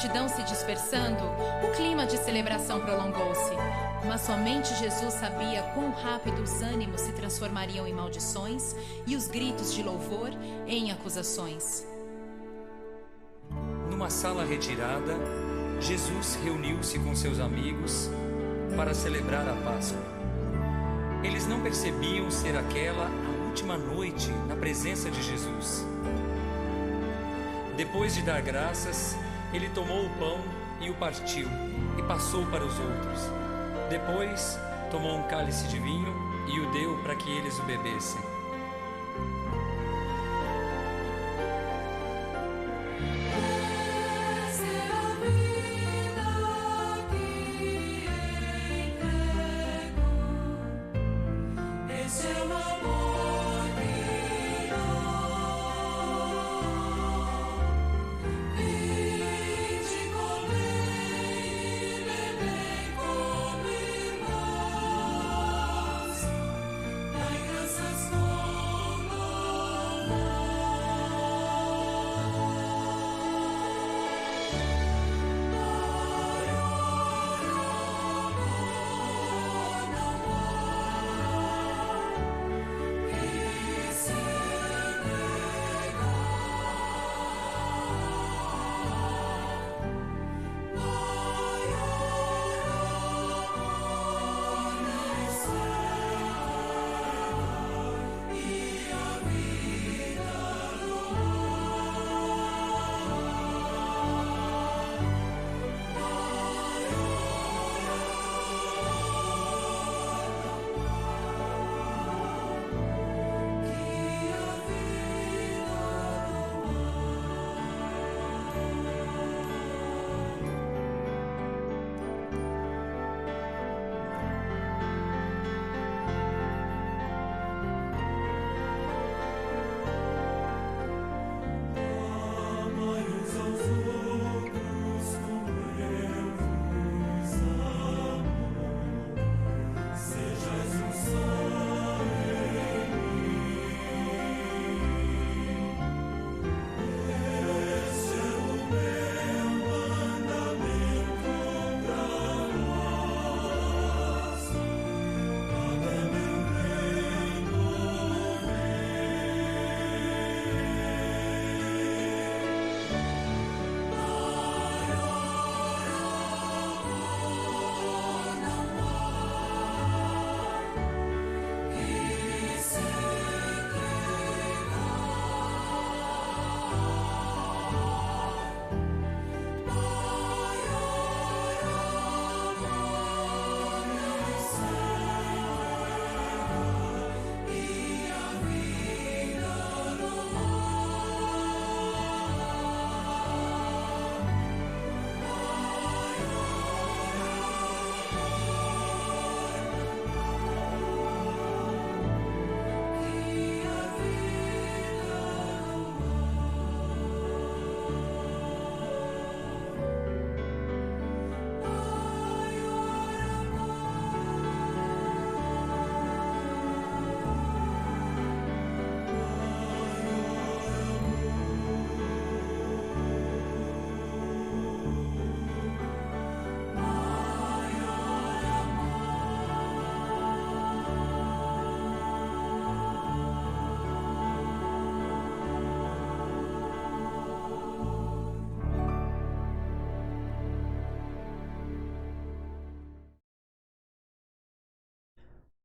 multidão se dispersando, o clima de celebração prolongou-se. Mas somente Jesus sabia quão rápido os ânimos se transformariam em maldições e os gritos de louvor em acusações. Numa sala retirada, Jesus reuniu-se com seus amigos para celebrar a Páscoa. Eles não percebiam ser aquela a última noite na presença de Jesus. Depois de dar graças, ele tomou o pão e o partiu e passou para os outros. Depois, tomou um cálice de vinho e o deu para que eles o bebessem.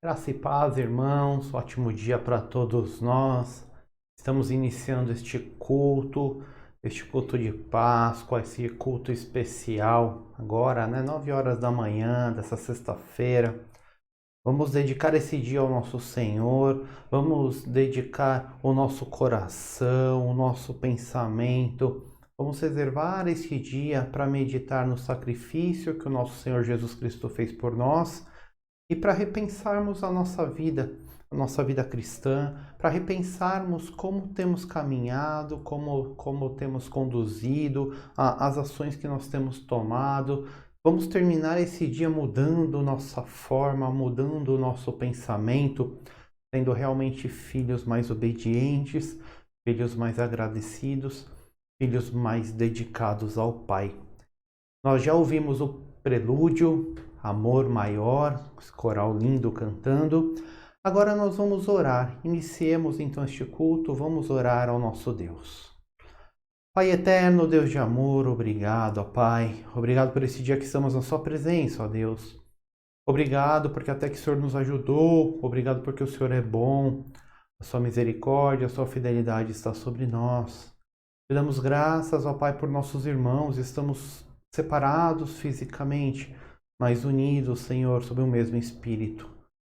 Graça e paz, irmãos, ótimo dia para todos nós. Estamos iniciando este culto de Páscoa, esse culto especial, agora, 9 horas da manhã dessa sexta-feira. Vamos dedicar esse dia ao nosso Senhor, vamos dedicar o nosso coração, o nosso pensamento. Vamos reservar esse dia para meditar no sacrifício que o nosso Senhor Jesus Cristo fez por nós e para repensarmos a nossa vida cristã, para repensarmos como temos caminhado, como temos conduzido, as ações que nós temos tomado. Vamos terminar esse dia mudando nossa forma, mudando o nosso pensamento, sendo realmente filhos mais obedientes, filhos mais agradecidos, filhos mais dedicados ao Pai. Nós já ouvimos o prelúdio, Amor Maior, esse coral lindo cantando. Agora nós vamos orar. Iniciemos então este culto, vamos orar ao nosso Deus. Pai eterno, Deus de amor, obrigado, ó Pai. Obrigado por esse dia que estamos na sua presença, ó Deus. Obrigado porque até que o Senhor nos ajudou. Obrigado porque o Senhor é bom. A sua misericórdia, a sua fidelidade está sobre nós. Te damos graças, ó Pai, por nossos irmãos. Estamos separados fisicamente, mas unidos, Senhor, sob o mesmo Espírito.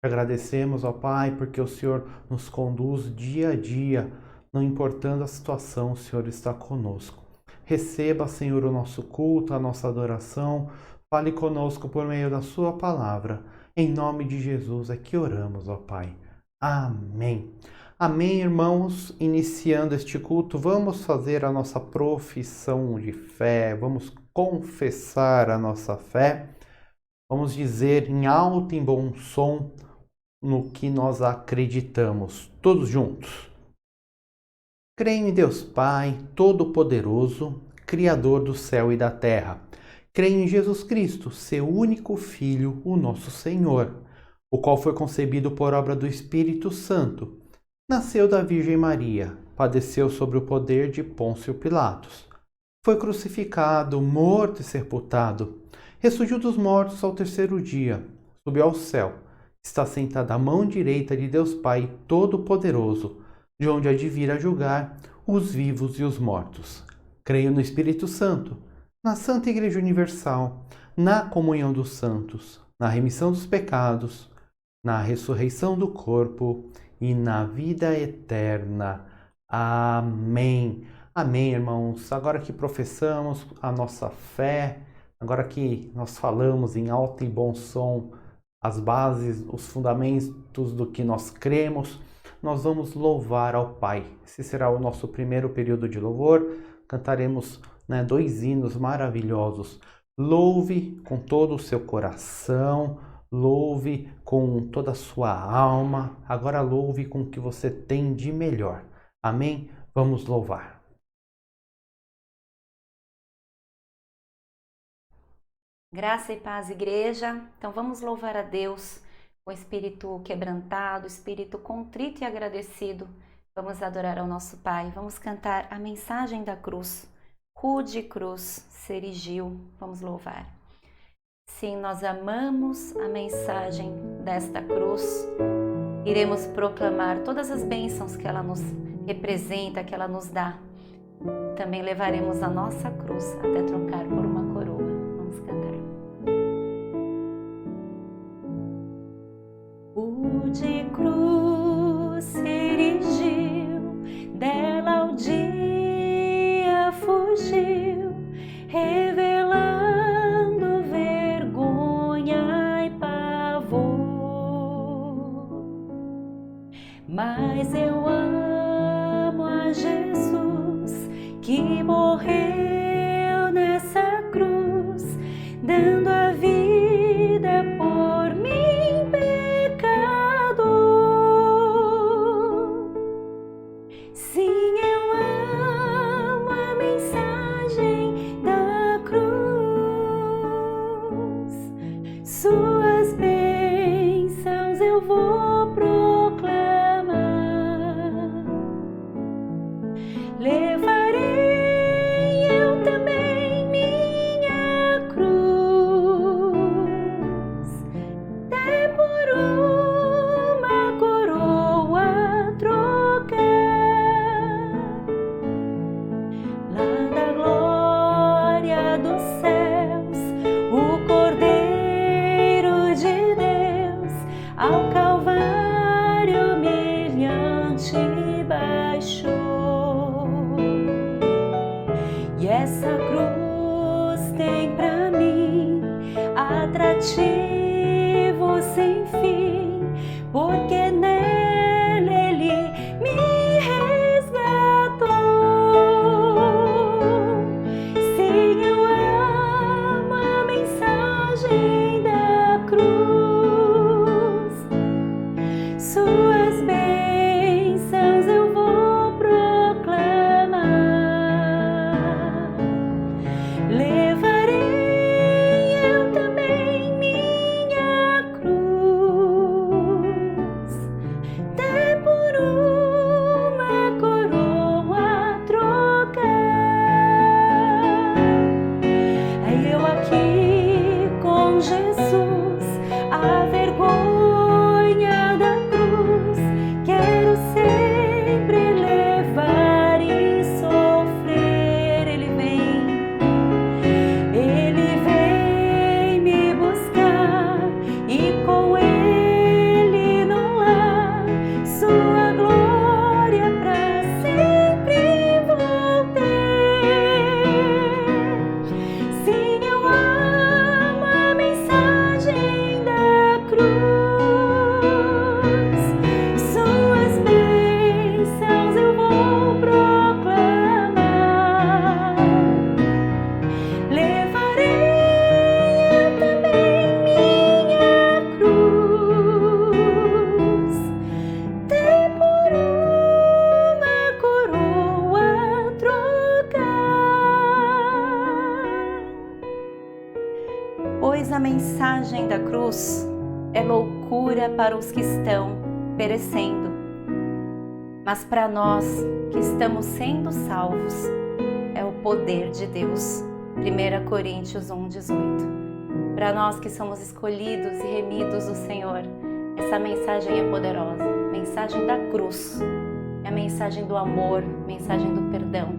Te agradecemos, ó Pai, porque o Senhor nos conduz dia a dia. Não importando a situação, o Senhor está conosco. Receba, Senhor, o nosso culto, a nossa adoração. Fale conosco por meio da sua palavra. Em nome de Jesus é que oramos, ó Pai. Amém. Amém, irmãos. Iniciando este culto, vamos fazer a nossa profissão de fé. Vamos confessar a nossa fé. Vamos dizer em alto e bom som no que nós acreditamos. Todos juntos. Creio em Deus Pai, Todo-Poderoso, Criador do céu e da terra. Creio em Jesus Cristo, seu único Filho, o nosso Senhor, o qual foi concebido por obra do Espírito Santo. Nasceu da Virgem Maria, padeceu sob o poder de Pôncio Pilatos. Foi crucificado, morto e sepultado. Ressurgiu dos mortos ao terceiro dia, subiu ao céu. Está sentado à mão direita de Deus Pai Todo-Poderoso, de onde há de vir a julgar os vivos e os mortos. Creio no Espírito Santo, na Santa Igreja Universal, na comunhão dos santos, na remissão dos pecados, na ressurreição do corpo e na vida eterna. Amém. Amém, irmãos. Agora que professamos a nossa fé, agora que nós falamos em alto e bom som as bases, os fundamentos do que nós cremos, nós vamos louvar ao Pai. Esse será o nosso primeiro período de louvor. Cantaremos 2 hinos maravilhosos. Louve com todo o seu coração, louve com toda a sua alma. Agora louve com o que você tem de melhor. Amém? Vamos louvar. Graça e paz, igreja. Então vamos louvar a Deus com espírito quebrantado, espírito contrito e agradecido. Vamos adorar ao nosso Pai. Vamos cantar a mensagem da cruz. Rude cruz se erigiu. Vamos louvar. Sim, nós amamos a mensagem desta cruz. Iremos proclamar todas as bênçãos que ela nos representa, que ela nos dá. Também levaremos a nossa cruz até trocar por uma coroa. Vamos cantar. De cruz se erigiu, dela o dia fugiu, revelando vergonha e pavor. Mas eu amo a Jesus que morreu nessa cruz, dando a vida por mim. Suas bênçãos eu vou proclamar. Levarei mensagem da cruz é loucura para os que estão perecendo, mas para nós que estamos sendo salvos é o poder de Deus. 1 Coríntios 1:18. Para nós que somos escolhidos e remidos do Senhor, essa mensagem é poderosa. Mensagem da cruz, é a mensagem do amor, mensagem do perdão,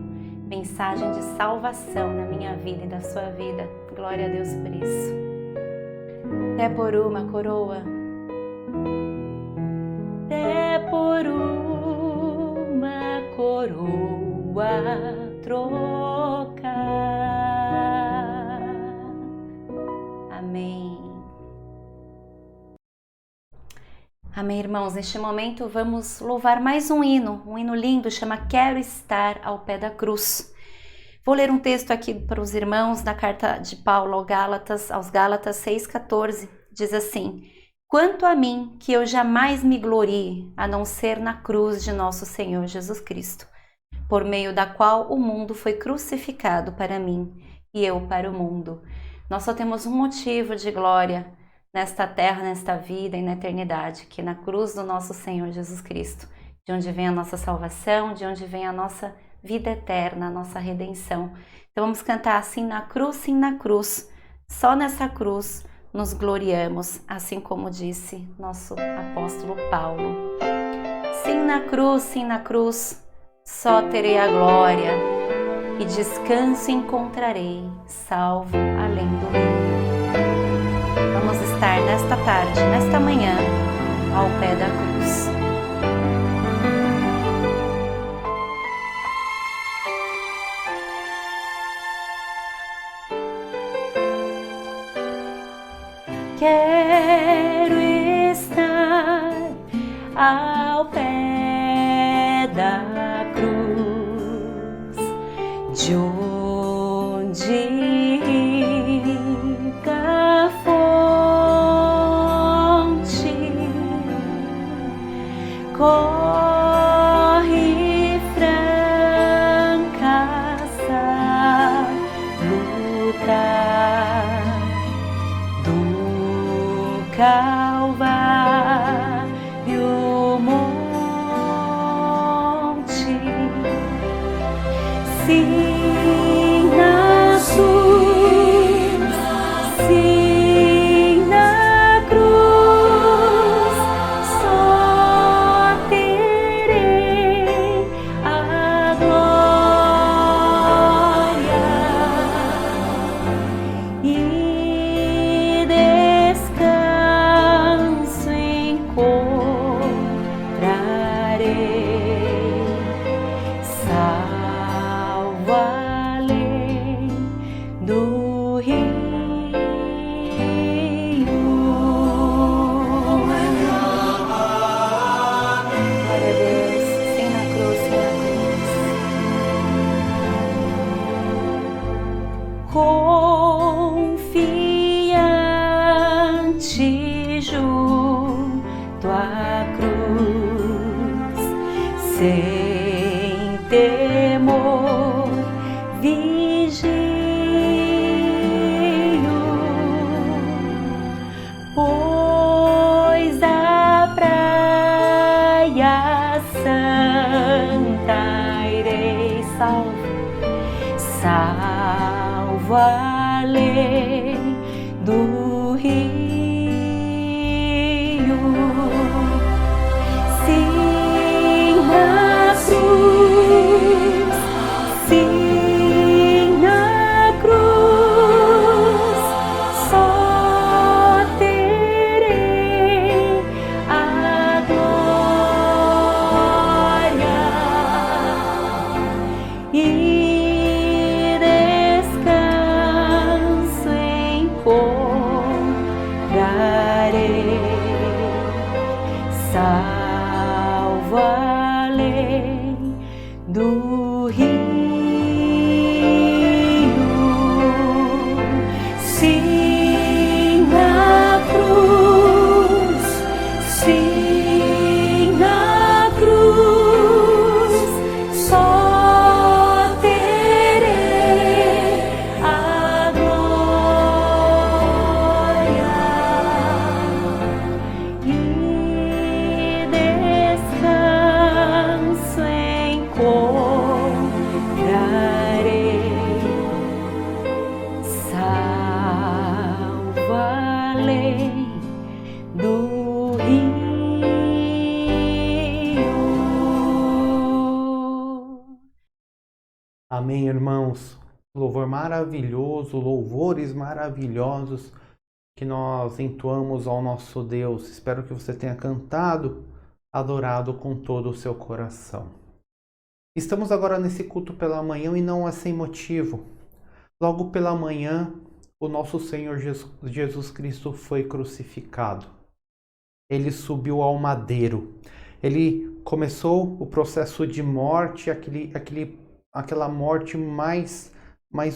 mensagem de salvação na minha vida e da sua vida. Glória a Deus por isso. Até por uma coroa, até por uma coroa trocar. Amém. Amém, irmãos. Neste momento vamos louvar mais um hino lindo, chama Quero Estar ao Pé da Cruz. Vou ler um texto aqui para os irmãos da carta de Paulo aos Gálatas 6,14. Diz assim: Quanto a mim, que eu jamais me glorie, a não ser na cruz de nosso Senhor Jesus Cristo, por meio da qual o mundo foi crucificado para mim e eu para o mundo. Nós só temos um motivo de glória nesta terra, nesta vida e na eternidade, que é na cruz do nosso Senhor Jesus Cristo, de onde vem a nossa salvação, de onde vem a nossa vida eterna, a nossa redenção. Então vamos cantar assim: na cruz, sim, na cruz, só nessa cruz nos gloriamos, assim como disse nosso apóstolo Paulo. Sim, na cruz, só terei a glória e descanso encontrarei, salvo além do mundo. Vamos estar nesta tarde, nesta manhã, ao pé da cruz. Quero estar ao pé da cruz, de onde rica fonte corre franca essa luta do Calvário monte. Sim, na cruz, sim, na cruz, só terei a glória e descanso encontrarei, salvo além do rio. Glória a Deus, sim na cruz, sim na cruz. Confiante junto à cruz, sem temor, vigio, pois a praia santa irei salvo além do rio. Sim, na cruz, sim, na cruz, só terei a glória e descanso encontrarei, salvo além do rio. Sim, na cruz, sim, na cruz, só terei a glória Amém, irmãos. Louvor maravilhoso, louvores maravilhosos que nós entoamos ao nosso Deus. Espero que você tenha cantado, adorado com todo o seu coração. Estamos agora nesse culto pela manhã e não é sem motivo. Logo pela manhã, o nosso Senhor Jesus Cristo foi crucificado. Ele subiu ao madeiro. Ele começou o processo de morte, aquela morte mais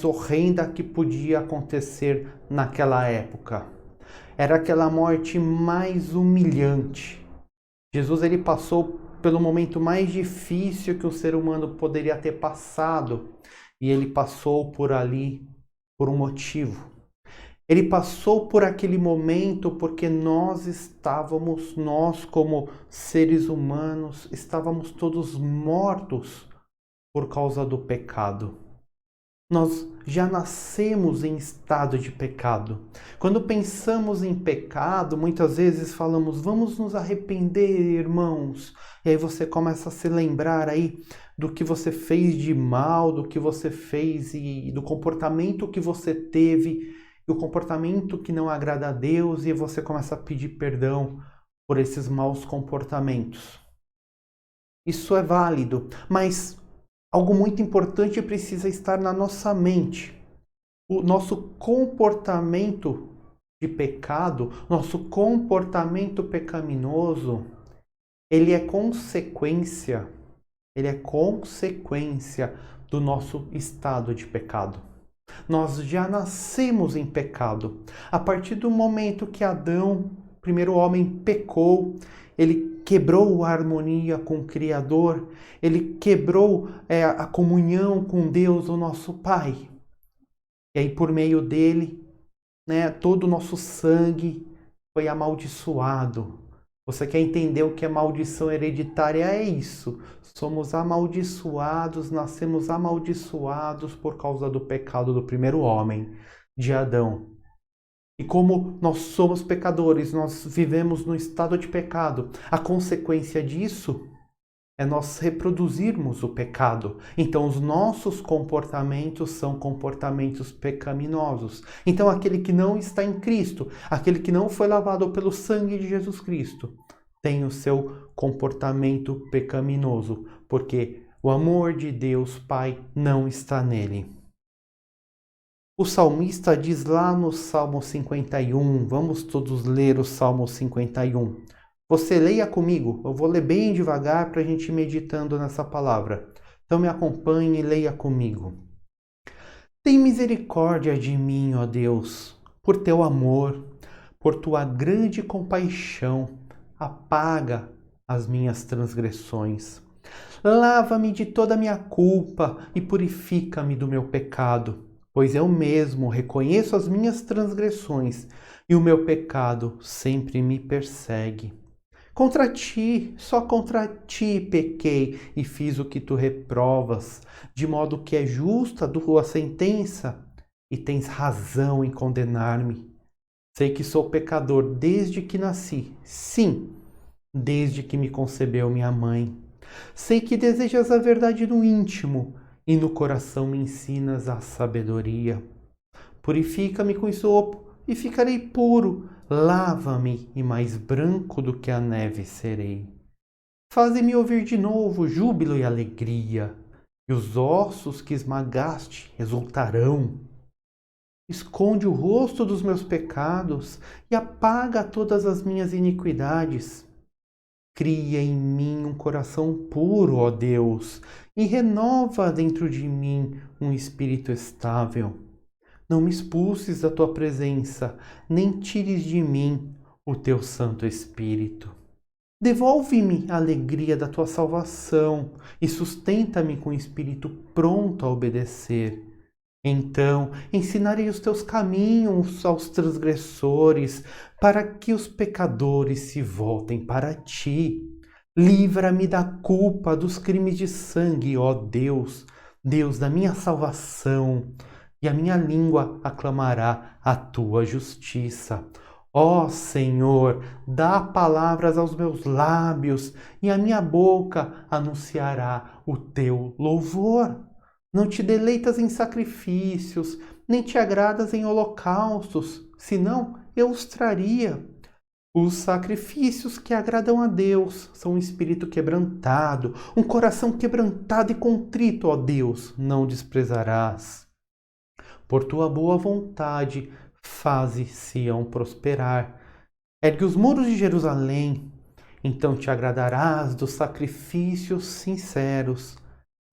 horrenda que podia acontecer naquela época. Era aquela morte mais humilhante. Jesus ele passou pelo momento mais difícil que o ser humano poderia ter passado, e ele passou por ali por um motivo. Ele passou por aquele momento porque nós como seres humanos, estávamos todos mortos por causa do pecado. Nós já nascemos em estado de pecado. Quando pensamos em pecado, muitas vezes falamos, vamos nos arrepender, irmãos. E aí você começa a se lembrar aí do que você fez de mal, do que você fez e do comportamento que você teve, e o comportamento que não agrada a Deus, e você começa a pedir perdão por esses maus comportamentos. Isso é válido, mas algo muito importante precisa estar na nossa mente. O nosso comportamento de pecado, nosso comportamento pecaminoso, ele é consequência do nosso estado de pecado. Nós já nascemos em pecado. A partir do momento que Adão, primeiro homem, pecou, ele quebrou a harmonia com o Criador, ele quebrou a comunhão com Deus, o nosso Pai. E aí, por meio dele, todo o nosso sangue foi amaldiçoado. Você quer entender o que é maldição hereditária? É isso. Somos amaldiçoados, nascemos amaldiçoados por causa do pecado do primeiro homem, de Adão. E como nós somos pecadores, nós vivemos no estado de pecado. A consequência disso é nós reproduzirmos o pecado. Então, os nossos comportamentos são comportamentos pecaminosos. Então, aquele que não está em Cristo, aquele que não foi lavado pelo sangue de Jesus Cristo, tem o seu comportamento pecaminoso, porque o amor de Deus Pai não está nele. O salmista diz lá no Salmo 51, vamos todos ler o Salmo 51. Você leia comigo, eu vou ler bem devagar para a gente ir meditando nessa palavra. Então me acompanhe e leia comigo. Tem misericórdia de mim, ó Deus, por teu amor, por tua grande compaixão, apaga as minhas transgressões. Lava-me de toda a minha culpa e purifica-me do meu pecado, pois eu mesmo reconheço as minhas transgressões e o meu pecado sempre me persegue. Contra ti, só contra ti pequei e fiz o que tu reprovas, de modo que é justa a tua sentença e tens razão em condenar-me. Sei que sou pecador desde que nasci, sim, desde que me concebeu minha mãe. Sei que desejas a verdade no íntimo e no coração me ensinas a sabedoria. Purifica-me com esopo e ficarei puro. Lava-me e mais branco do que a neve serei. Faze-me ouvir de novo júbilo e alegria, e os ossos que esmagaste exultarão. Esconde o rosto dos meus pecados e apaga todas as minhas iniquidades. Cria em mim um coração puro, ó Deus, e renova dentro de mim um espírito estável. Não me expulses da tua presença, nem tires de mim o teu Santo Espírito. Devolve-me a alegria da tua salvação e sustenta-me com o espírito pronto a obedecer. Então ensinarei os teus caminhos aos transgressores, para que os pecadores se voltem para ti. Livra-me da culpa dos crimes de sangue, ó Deus, Deus da minha salvação, e a minha língua aclamará a tua justiça. Ó Senhor, dá palavras aos meus lábios, e a minha boca anunciará o teu louvor. Não te deleitas em sacrifícios, nem te agradas em holocaustos, senão eu os traria. Os sacrifícios que agradam a Deus são um espírito quebrantado, um coração quebrantado e contrito, ó Deus, não desprezarás. Por tua boa vontade, faze Sião prosperar. Ergue os muros de Jerusalém, então te agradarás dos sacrifícios sinceros,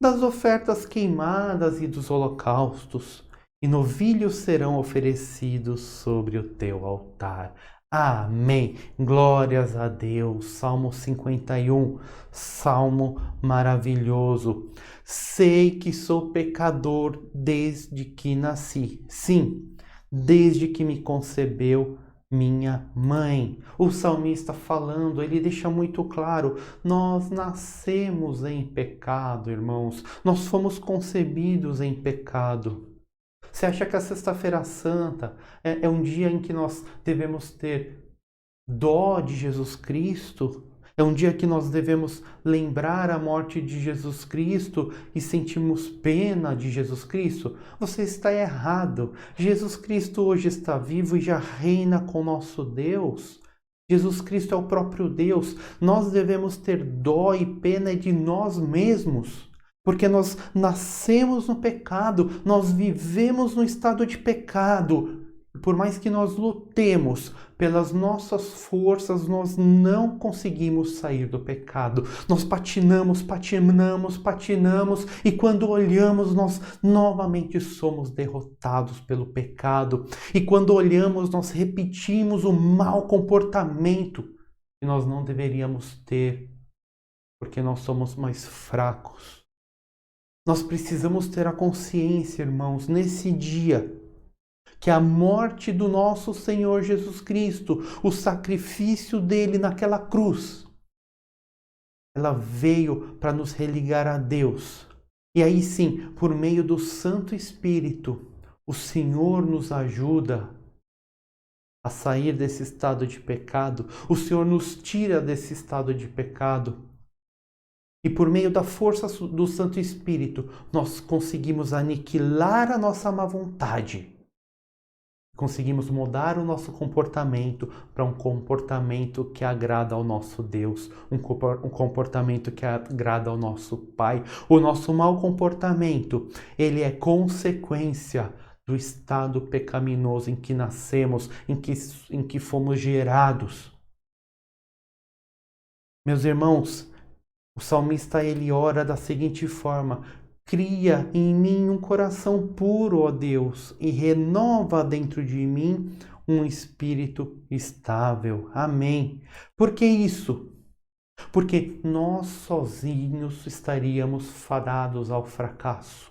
das ofertas queimadas e dos holocaustos, e novilhos serão oferecidos sobre o teu altar. Amém. Glórias a Deus. Salmo 51, salmo maravilhoso. Sei que sou pecador desde que nasci. Sim, desde que me concebeu minha mãe. O salmista falando, ele deixa muito claro, nós nascemos em pecado, irmãos. Nós fomos concebidos em pecado. Você acha que a Sexta-feira Santa é um dia em que nós devemos ter dó de Jesus Cristo? É um dia que nós devemos lembrar a morte de Jesus Cristo e sentirmos pena de Jesus Cristo? Você está errado. Jesus Cristo hoje está vivo e já reina com nosso Deus. Jesus Cristo é o próprio Deus. Nós devemos ter dó e pena de nós mesmos. Porque nós nascemos no pecado, nós vivemos no estado de pecado. Por mais que nós lutemos pelas nossas forças, nós não conseguimos sair do pecado. Nós patinamos, e quando olhamos, nós novamente somos derrotados pelo pecado. E quando olhamos, nós repetimos o mau comportamento que nós não deveríamos ter, porque nós somos mais fracos. Nós precisamos ter a consciência, irmãos, nesse dia, que a morte do nosso Senhor Jesus Cristo, o sacrifício dele naquela cruz, ela veio para nos religar a Deus. E aí sim, por meio do Santo Espírito, o Senhor nos ajuda a sair desse estado de pecado. O Senhor nos tira desse estado de pecado. E por meio da força do Santo Espírito, nós conseguimos aniquilar a nossa má vontade. Conseguimos mudar o nosso comportamento para um comportamento que agrada ao nosso Deus, um comportamento que agrada ao nosso Pai. O nosso mau comportamento, ele é consequência do estado pecaminoso em que nascemos, em que fomos gerados. Meus irmãos, o salmista ele ora da seguinte forma: cria em mim um coração puro, ó Deus, e renova dentro de mim um espírito estável. Amém. Por que isso? Porque nós sozinhos estaríamos fadados ao fracasso.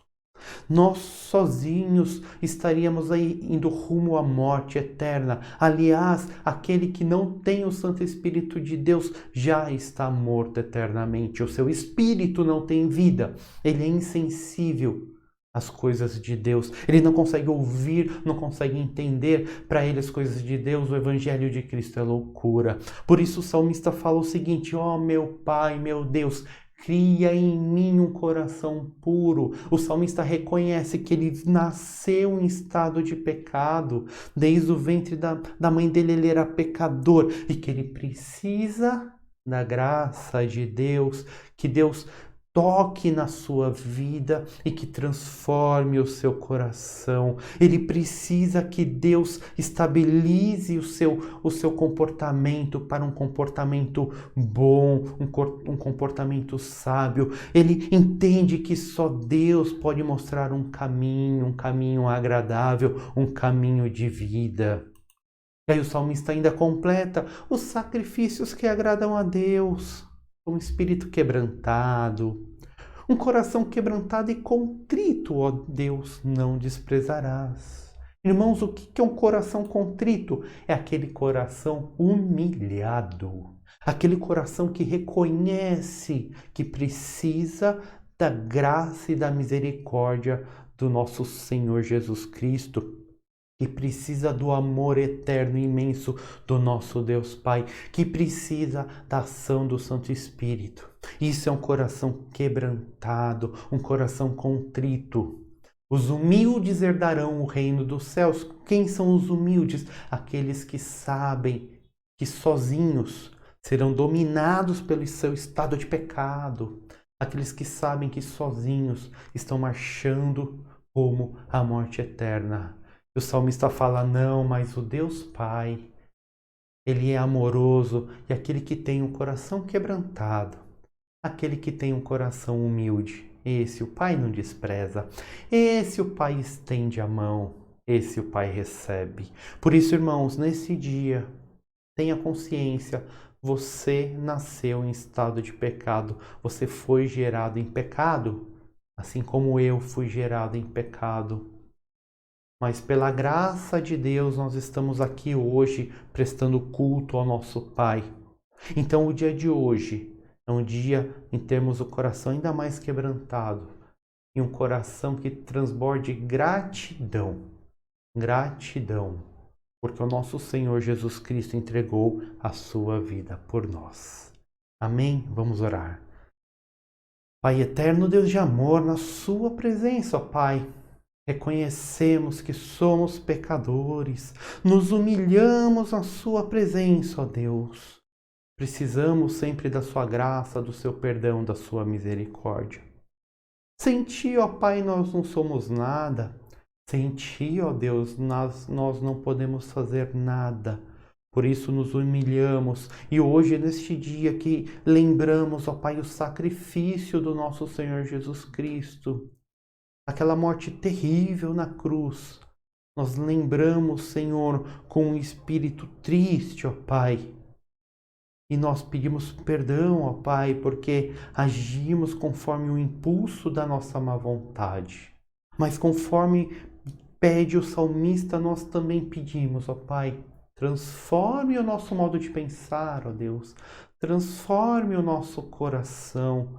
Nós sozinhos estaríamos aí indo rumo à morte eterna. Aliás, aquele que não tem o Santo Espírito de Deus já está morto eternamente. O seu espírito não tem vida. Ele é insensível às coisas de Deus. Ele não consegue ouvir, não consegue entender. Para ele as coisas de Deus, o Evangelho de Cristo é loucura. Por isso o salmista fala o seguinte: ó meu Pai, meu Deus, cria em mim um coração puro. O salmista reconhece que ele nasceu em estado de pecado. Desde o ventre da mãe dele ele era pecador. E que ele precisa da graça de Deus. Que Deus toque na sua vida e que transforme o seu coração. Ele precisa que Deus estabilize o seu comportamento para um comportamento bom, um comportamento sábio. Ele entende que só Deus pode mostrar um caminho agradável, um caminho de vida. E aí o salmista ainda completa: os sacrifícios que agradam a Deus, um espírito quebrantado, um coração quebrantado e contrito, ó Deus, não desprezarás. Irmãos, o que é um coração contrito? É aquele coração humilhado, aquele coração que reconhece que precisa da graça e da misericórdia do nosso Senhor Jesus Cristo. que precisa do amor eterno e imenso do nosso Deus Pai, que precisa da ação do Santo Espírito. Isso é um coração quebrantado, um coração contrito. Os humildes herdarão o reino dos céus. Quem são os humildes? Aqueles que sabem que sozinhos serão dominados pelo seu estado de pecado. Aqueles que sabem que sozinhos estão marchando rumo à morte eterna. O salmista fala, não, mas o Deus Pai, Ele é amoroso, e aquele que tem um coração quebrantado, aquele que tem um coração humilde, esse o Pai não despreza, esse o Pai estende a mão, esse o Pai recebe. Por isso, irmãos, nesse dia, tenha consciência, você nasceu em estado de pecado, você foi gerado em pecado, assim como eu fui gerado em pecado. Mas pela graça de Deus nós estamos aqui hoje prestando culto ao nosso Pai. Então o dia de hoje é um dia em termos o coração ainda mais quebrantado e um coração que transborde gratidão. Gratidão, porque o nosso Senhor Jesus Cristo entregou a sua vida por nós. Amém? Vamos orar. Pai eterno, Deus de amor, na sua presença, ó Pai, reconhecemos que somos pecadores, nos humilhamos na sua presença, ó Deus. Precisamos sempre da sua graça, do seu perdão, da sua misericórdia. Sem ti, ó Pai, nós não somos nada. Sem ti, ó Deus, nós não podemos fazer nada. Por isso nos humilhamos e hoje, neste dia que lembramos, ó Pai, o sacrifício do nosso Senhor Jesus Cristo, aquela morte terrível na cruz, nós lembramos, Senhor, com um espírito triste, ó Pai, e nós pedimos perdão, ó Pai, porque agimos conforme o impulso da nossa má vontade, mas conforme pede o salmista, nós também pedimos, ó Pai, transforme o nosso modo de pensar, ó Deus. Transforme o nosso coração.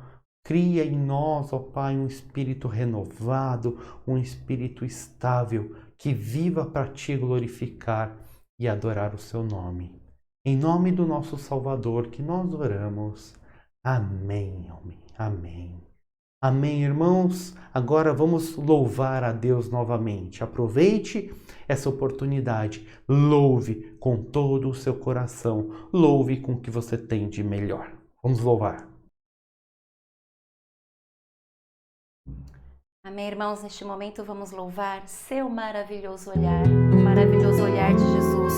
Cria em nós, ó Pai, um espírito renovado, um espírito estável, que viva para Te glorificar e adorar o Seu nome. Em nome do nosso Salvador que nós oramos. Amém, amém. Amém, irmãos. Agora vamos louvar a Deus novamente. Aproveite essa oportunidade. Louve com todo o seu coração. Louve com o que você tem de melhor. Vamos louvar. Amém, irmãos. Neste momento vamos louvar seu maravilhoso olhar, o maravilhoso olhar de Jesus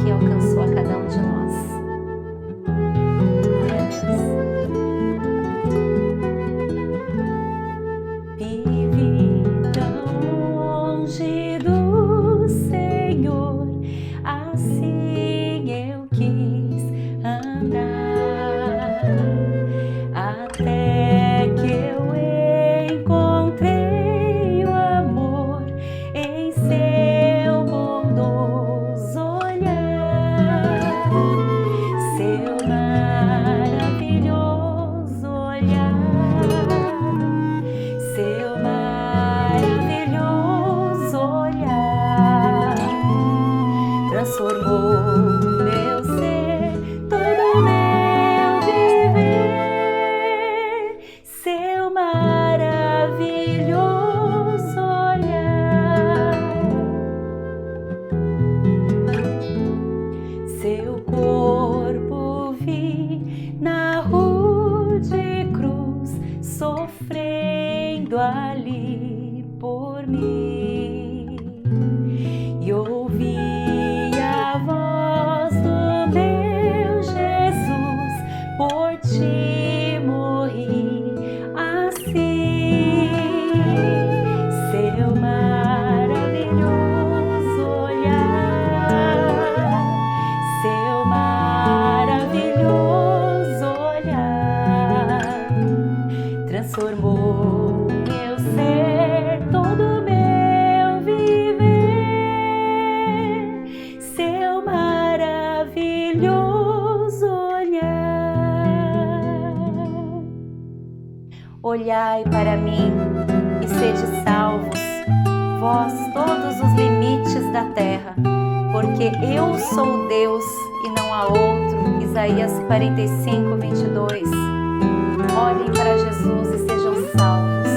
que alcançou a cada um de nós. Glória a Deus. Ali por mim e ouvi a voz do meu Jesus, por ti morri assim. Seu maravilhoso olhar, seu maravilhoso olhar transformou todo meu viver, seu maravilhoso olhar. Olhai para mim e sede salvos, vós todos os limites da terra, porque eu sou Deus e não há outro. Isaías 45, 22. Olhem para Jesus e sejam salvos.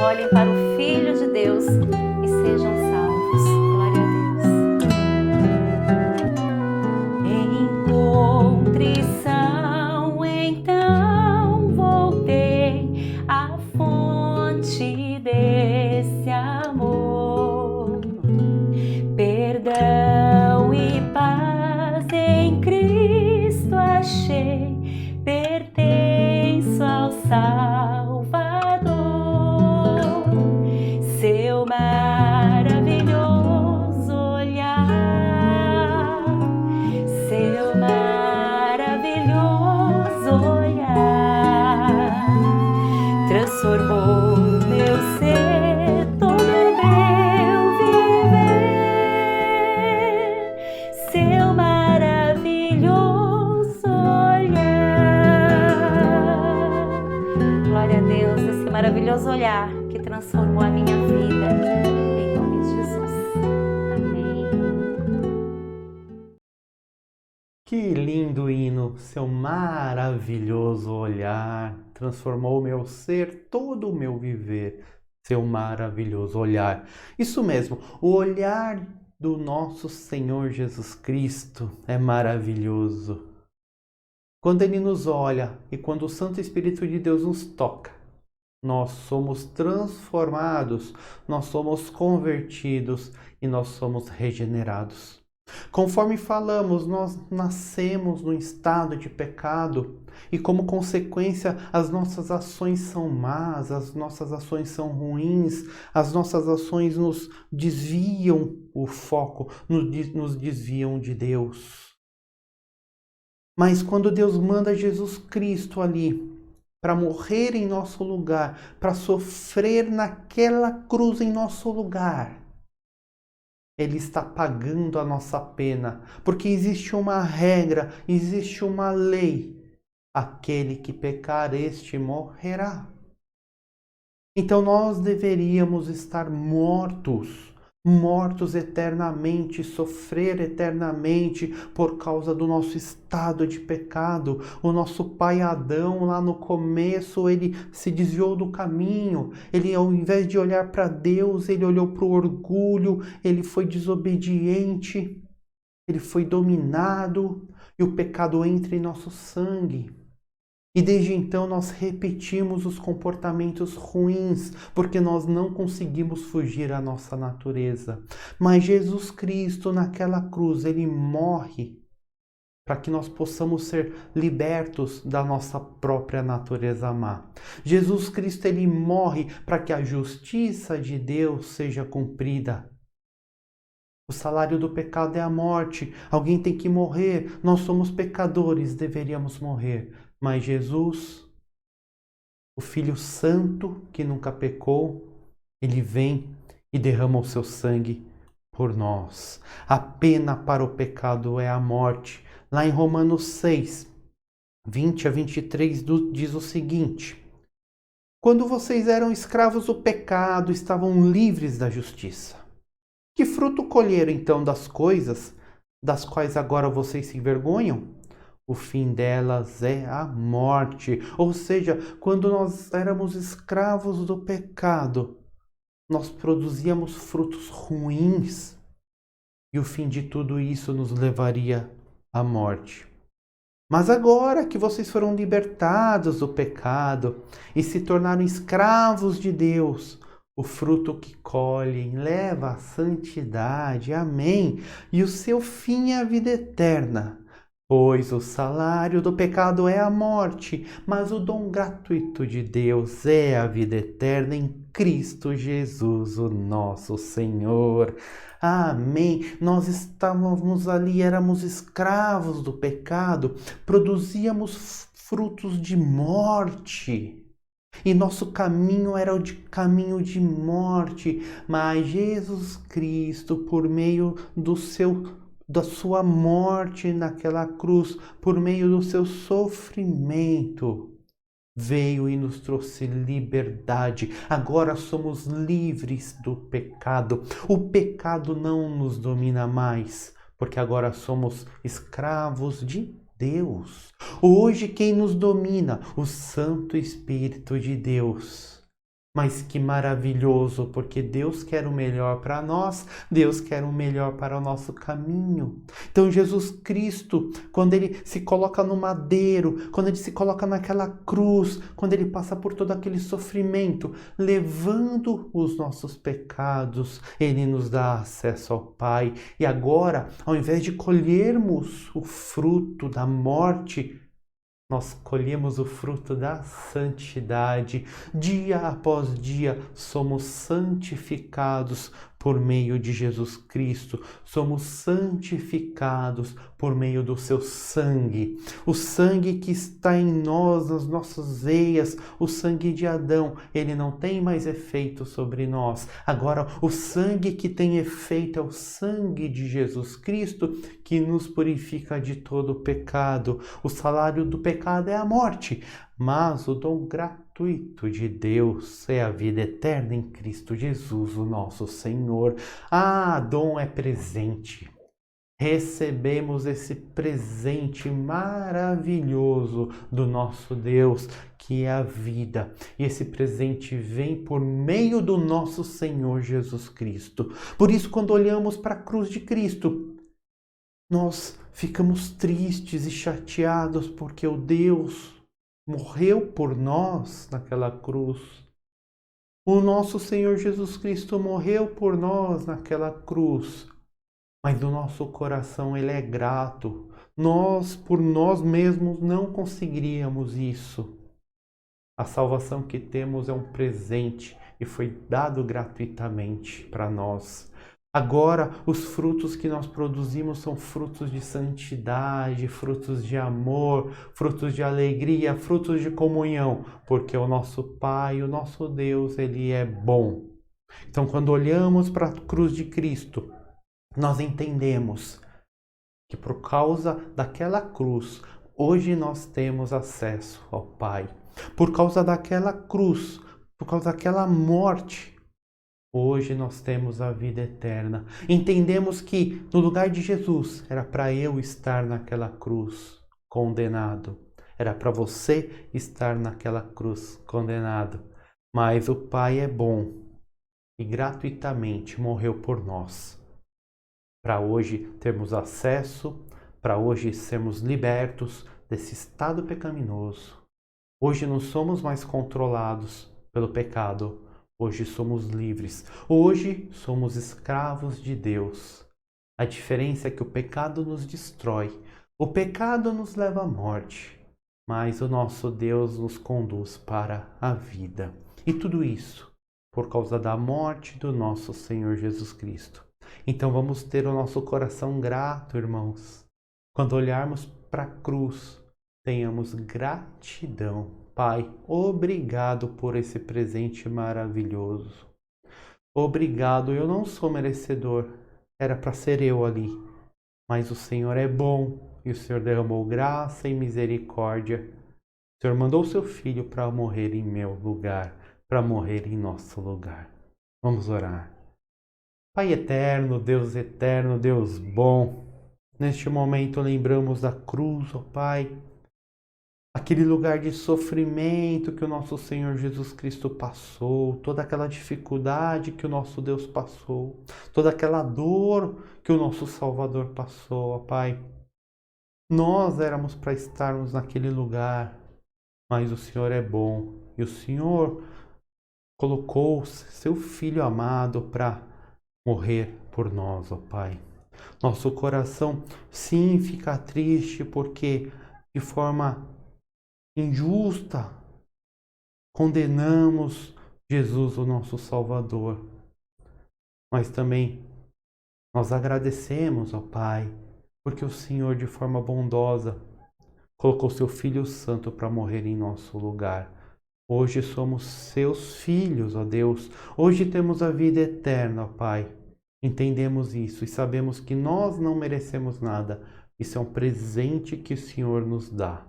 Olhem para o Filho de Deus e sejam salvos. Glória a Deus. Em contrição, então voltei à fonte desse amor. Perdão e paz em Cristo achei, pertenço ao Salvador. Seu maravilhoso olhar, seu maravilhoso olhar, transformou meu ser, todo meu viver. Seu maravilhoso olhar. Glória a Deus, esse maravilhoso olhar que transformou a minha vida. Em nome de Jesus. Amém. Que lindo hino, seu maravilhoso olhar transformou o meu ser, todo o meu viver, seu maravilhoso olhar. Isso mesmo, o olhar do nosso Senhor Jesus Cristo é maravilhoso. Quando Ele nos olha e quando o Santo Espírito de Deus nos toca, nós somos transformados, nós somos convertidos e nós somos regenerados. Conforme falamos, nós nascemos num estado de pecado e, como consequência, as nossas ações são más, as nossas ações são ruins, as nossas ações nos desviam o foco, nos desviam de Deus. Mas quando Deus manda Jesus Cristo ali para morrer em nosso lugar, para sofrer naquela cruz em nosso lugar, Ele está pagando a nossa pena, porque existe uma regra, existe uma lei. Aquele que pecar, este morrerá. Então nós deveríamos estar mortos eternamente, sofrer eternamente por causa do nosso estado de pecado. O nosso pai Adão, lá no começo, ele se desviou do caminho. Ele, ao invés de olhar para Deus, ele olhou para o orgulho, ele foi desobediente, ele foi dominado e o pecado entra em nosso sangue. E desde então nós repetimos os comportamentos ruins, porque nós não conseguimos fugir à nossa natureza. Mas Jesus Cristo, naquela cruz, Ele morre para que nós possamos ser libertos da nossa própria natureza má. Jesus Cristo, Ele morre para que a justiça de Deus seja cumprida. O salário do pecado é a morte. Alguém tem que morrer. Nós somos pecadores, deveríamos morrer. Mas Jesus, o Filho Santo que nunca pecou, Ele vem e derrama o seu sangue por nós. A pena para o pecado é a morte. Lá em Romanos 6, 20 a 23, diz o seguinte: quando vocês eram escravos do pecado, estavam livres da justiça. Que fruto colheram então das coisas das quais agora vocês se envergonham? O fim delas é a morte. Ou seja, quando nós éramos escravos do pecado, nós produzíamos frutos ruins. E o fim de tudo isso nos levaria à morte. Mas agora que vocês foram libertados do pecado e se tornaram escravos de Deus, o fruto que colhem leva à santidade. Amém. E o seu fim é a vida eterna. Pois o salário do pecado é a morte, mas o dom gratuito de Deus é a vida eterna em Cristo Jesus, o nosso Senhor. Amém. Nós estávamos ali, éramos escravos do pecado, produzíamos frutos de morte. E nosso caminho era o caminho de morte, mas Jesus Cristo, por meio da sua morte naquela cruz, por meio do seu sofrimento, veio e nos trouxe liberdade. Agora somos livres do pecado. O pecado não nos domina mais, porque agora somos escravos de Deus. Hoje quem nos domina? O Santo Espírito de Deus. Mas que maravilhoso, porque Deus quer o melhor para nós, Deus quer o melhor para o nosso caminho. Então Jesus Cristo, quando ele se coloca no madeiro, quando ele se coloca naquela cruz, quando ele passa por todo aquele sofrimento, levando os nossos pecados, ele nos dá acesso ao Pai. E agora, ao invés de colhermos o fruto da morte, nós colhemos o fruto da santidade. Dia após dia somos santificados por meio de Jesus Cristo. Somos santificados por meio do seu sangue. O sangue que está em nós, nas nossas veias, o sangue de Adão, ele não tem mais efeito sobre nós. Agora, o sangue que tem efeito é o sangue de Jesus Cristo, que nos purifica de todo pecado. O salário do pecado é a morte, mas o dom gratuito de Deus é a vida eterna em Cristo Jesus, o nosso Senhor. Dom é presente. Recebemos esse presente maravilhoso do nosso Deus, que é a vida. E esse presente vem por meio do nosso Senhor Jesus Cristo. Por isso, quando olhamos para a cruz de Cristo, nós ficamos tristes e chateados porque o Deus morreu por nós naquela cruz. O nosso Senhor Jesus Cristo morreu por nós naquela cruz. Mas no nosso coração ele é grato. Nós, por nós mesmos, não conseguiríamos isso. A salvação que temos é um presente e foi dado gratuitamente para nós. Agora, os frutos que nós produzimos são frutos de santidade, frutos de amor, frutos de alegria, frutos de comunhão, porque o nosso Pai, o nosso Deus, ele é bom. Então, quando olhamos para a cruz de Cristo, nós entendemos que por causa daquela cruz, hoje nós temos acesso ao Pai. Por causa daquela cruz, por causa daquela morte, hoje nós temos a vida eterna. Entendemos que no lugar de Jesus era para eu estar naquela cruz condenado. Era para você estar naquela cruz condenado. Mas o Pai é bom e gratuitamente morreu por nós. Para hoje termos acesso, para hoje sermos libertos desse estado pecaminoso. Hoje não somos mais controlados pelo pecado. Hoje somos livres. Hoje somos escravos de Deus. A diferença é que o pecado nos destrói. O pecado nos leva à morte. Mas o nosso Deus nos conduz para a vida. E tudo isso por causa da morte do nosso Senhor Jesus Cristo. Então vamos ter o nosso coração grato, irmãos. Quando olharmos para a cruz, tenhamos gratidão. Pai, obrigado por esse presente maravilhoso. Obrigado, eu não sou merecedor. Era para ser eu ali. Mas o Senhor é bom e o Senhor derramou graça e misericórdia. O Senhor mandou o seu Filho para morrer em meu lugar, para morrer em nosso lugar. Vamos orar. Pai eterno, Deus bom, neste momento lembramos da cruz, ó Pai, aquele lugar de sofrimento que o nosso Senhor Jesus Cristo passou, toda aquela dificuldade que o nosso Deus passou, toda aquela dor que o nosso Salvador passou, ó Pai. Nós éramos para estarmos naquele lugar, mas o Senhor é bom e o Senhor colocou seu Filho amado para morrer por nós, ó Pai. Nosso coração sim fica triste porque de forma injusta condenamos Jesus, o nosso Salvador. Mas também nós agradecemos, ó Pai, porque o Senhor de forma bondosa colocou seu Filho Santo para morrer em nosso lugar. Hoje somos seus filhos, ó Deus. Hoje temos a vida eterna, ó Pai. Entendemos isso e sabemos que nós não merecemos nada. Isso é um presente que o Senhor nos dá.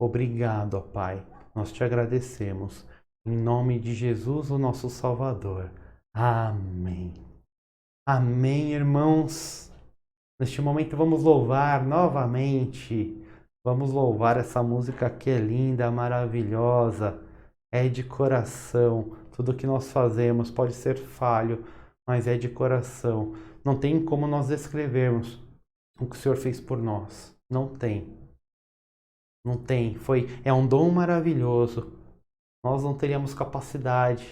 Obrigado, ó Pai. Nós te agradecemos. Em nome de Jesus, o nosso Salvador. Amém. Amém, irmãos. Neste momento vamos louvar novamente. Vamos louvar essa música que é linda, maravilhosa. É de coração. Tudo que nós fazemos pode ser falho, mas é de coração. Não tem como nós descrevermos o que o Senhor fez por nós. Não tem. Não tem. É um dom maravilhoso. Nós não teríamos capacidade.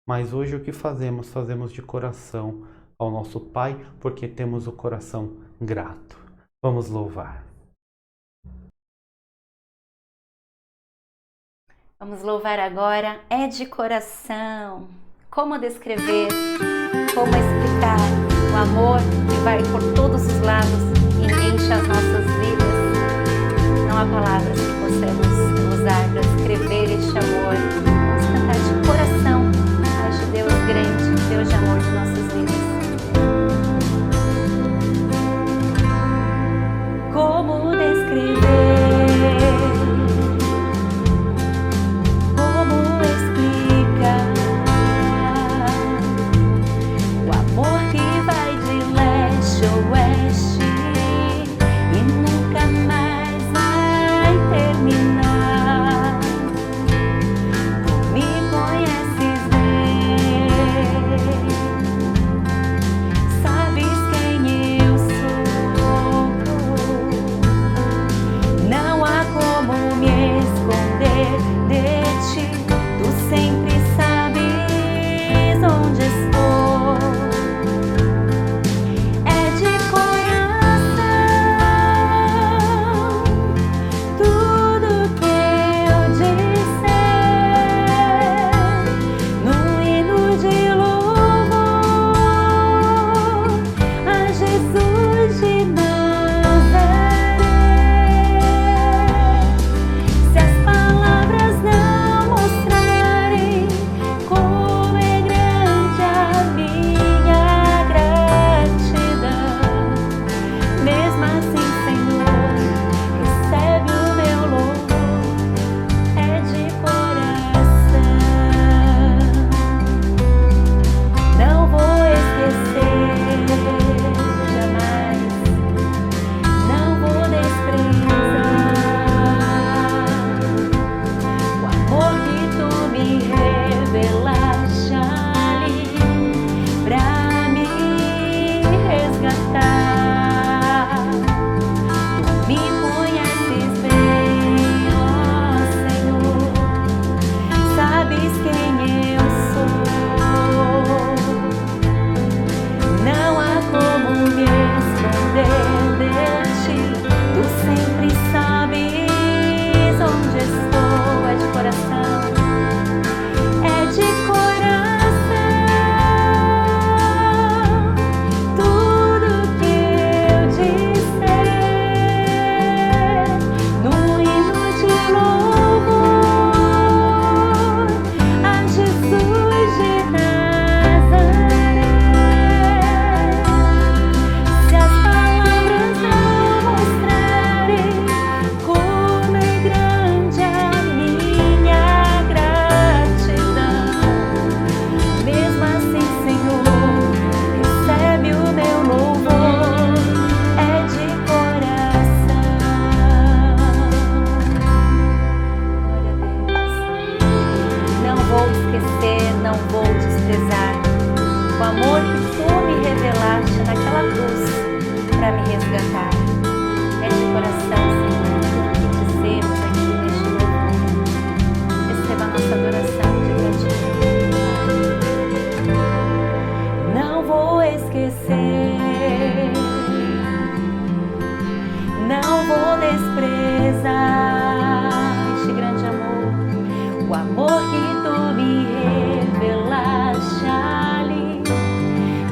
Mas hoje o que fazemos? Fazemos de coração ao nosso Pai, porque temos o coração grato. Vamos louvar. Vamos louvar agora, é de coração. Como descrever, como explicar o amor que vai por todos os lados e enche as nossas vidas. Não há palavras que possamos usar para descrever este amor. Vamos cantar de coração a este Deus grande, Deus de amor de nossas vidas. Como descrever?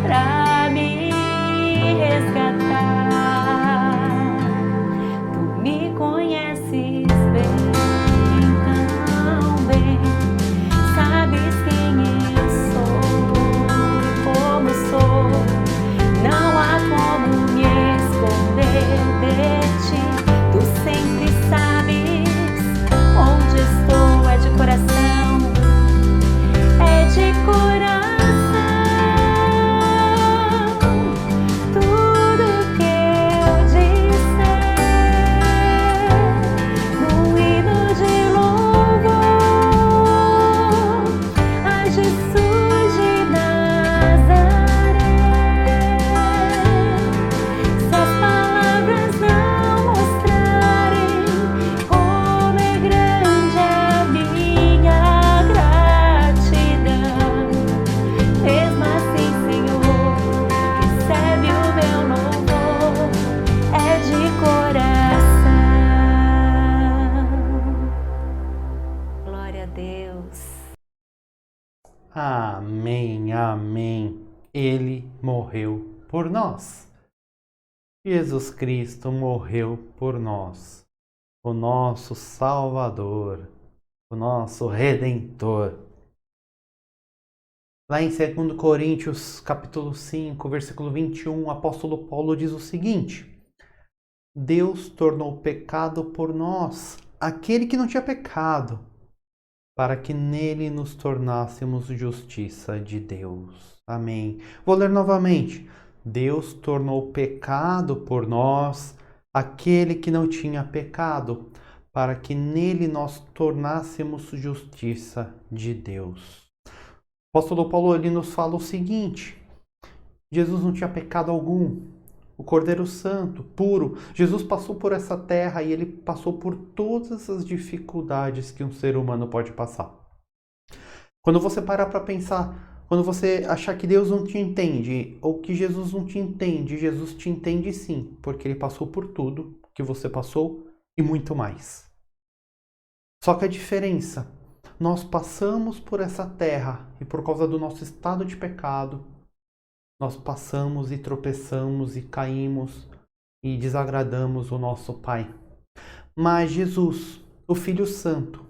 Pra me resgatar. Deus. Amém, amém. Ele morreu por nós. Jesus Cristo morreu por nós, o nosso Salvador, o nosso Redentor. Lá em 2 Coríntios, capítulo 5, versículo 21, o apóstolo Paulo diz o seguinte: Deus tornou pecado por nós, aquele que não tinha pecado, para que nele nos tornássemos justiça de Deus. Amém. Vou ler novamente. Deus tornou pecado por nós, aquele que não tinha pecado, para que nele nós tornássemos justiça de Deus. O apóstolo Paulo ele nos fala o seguinte: Jesus não tinha pecado algum, o Cordeiro Santo, puro. Jesus passou por essa terra e ele passou por todas as dificuldades que um ser humano pode passar. Quando você parar para pensar, quando você achar que Deus não te entende ou que Jesus não te entende, Jesus te entende sim, porque ele passou por tudo que você passou e muito mais. Só que a diferença, nós passamos por essa terra e por causa do nosso estado de pecado, nós passamos e tropeçamos e caímos e desagradamos o nosso Pai. Mas Jesus, o Filho Santo,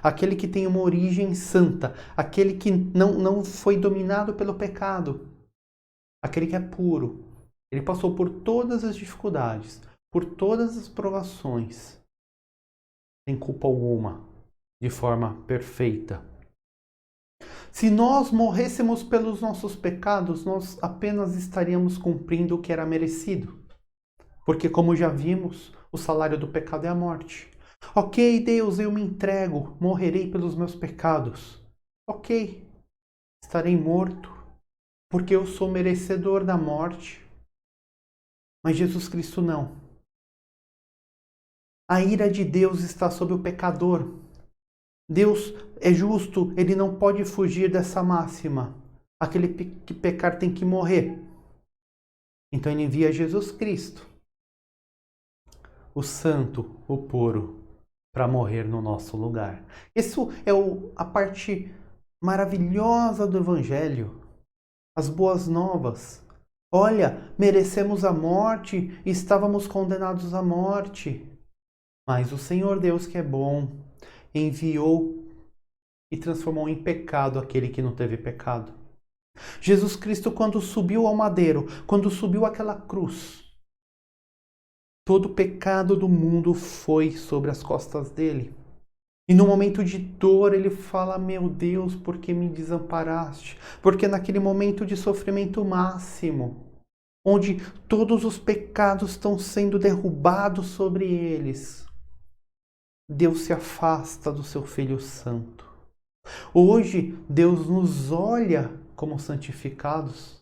aquele que tem uma origem santa, aquele que não foi dominado pelo pecado, aquele que é puro, ele passou por todas as dificuldades, por todas as provações, sem culpa alguma, de forma perfeita. Se nós morrêssemos pelos nossos pecados, nós apenas estaríamos cumprindo o que era merecido. Porque, como já vimos, o salário do pecado é a morte. Ok, Deus, eu me entrego, morrerei pelos meus pecados. Ok, estarei morto, porque eu sou merecedor da morte. Mas Jesus Cristo não. A ira de Deus está sobre o pecador. Deus é justo, ele não pode fugir dessa máxima. Aquele que pecar tem que morrer. Então ele envia Jesus Cristo, o santo, o puro, para morrer no nosso lugar. Isso é a parte maravilhosa do Evangelho, as boas novas. Olha, merecemos a morte, estávamos condenados à morte. Mas o Senhor Deus, que é bom, enviou e transformou em pecado aquele que não teve pecado. Jesus Cristo, quando subiu ao madeiro, quando subiu àquela cruz, todo o pecado do mundo foi sobre as costas dele. E no momento de dor ele fala: meu Deus, por que me desamparaste? Porque naquele momento de sofrimento máximo, onde todos os pecados estão sendo derrubados sobre eles, Deus se afasta do seu Filho Santo. Hoje, Deus nos olha como santificados,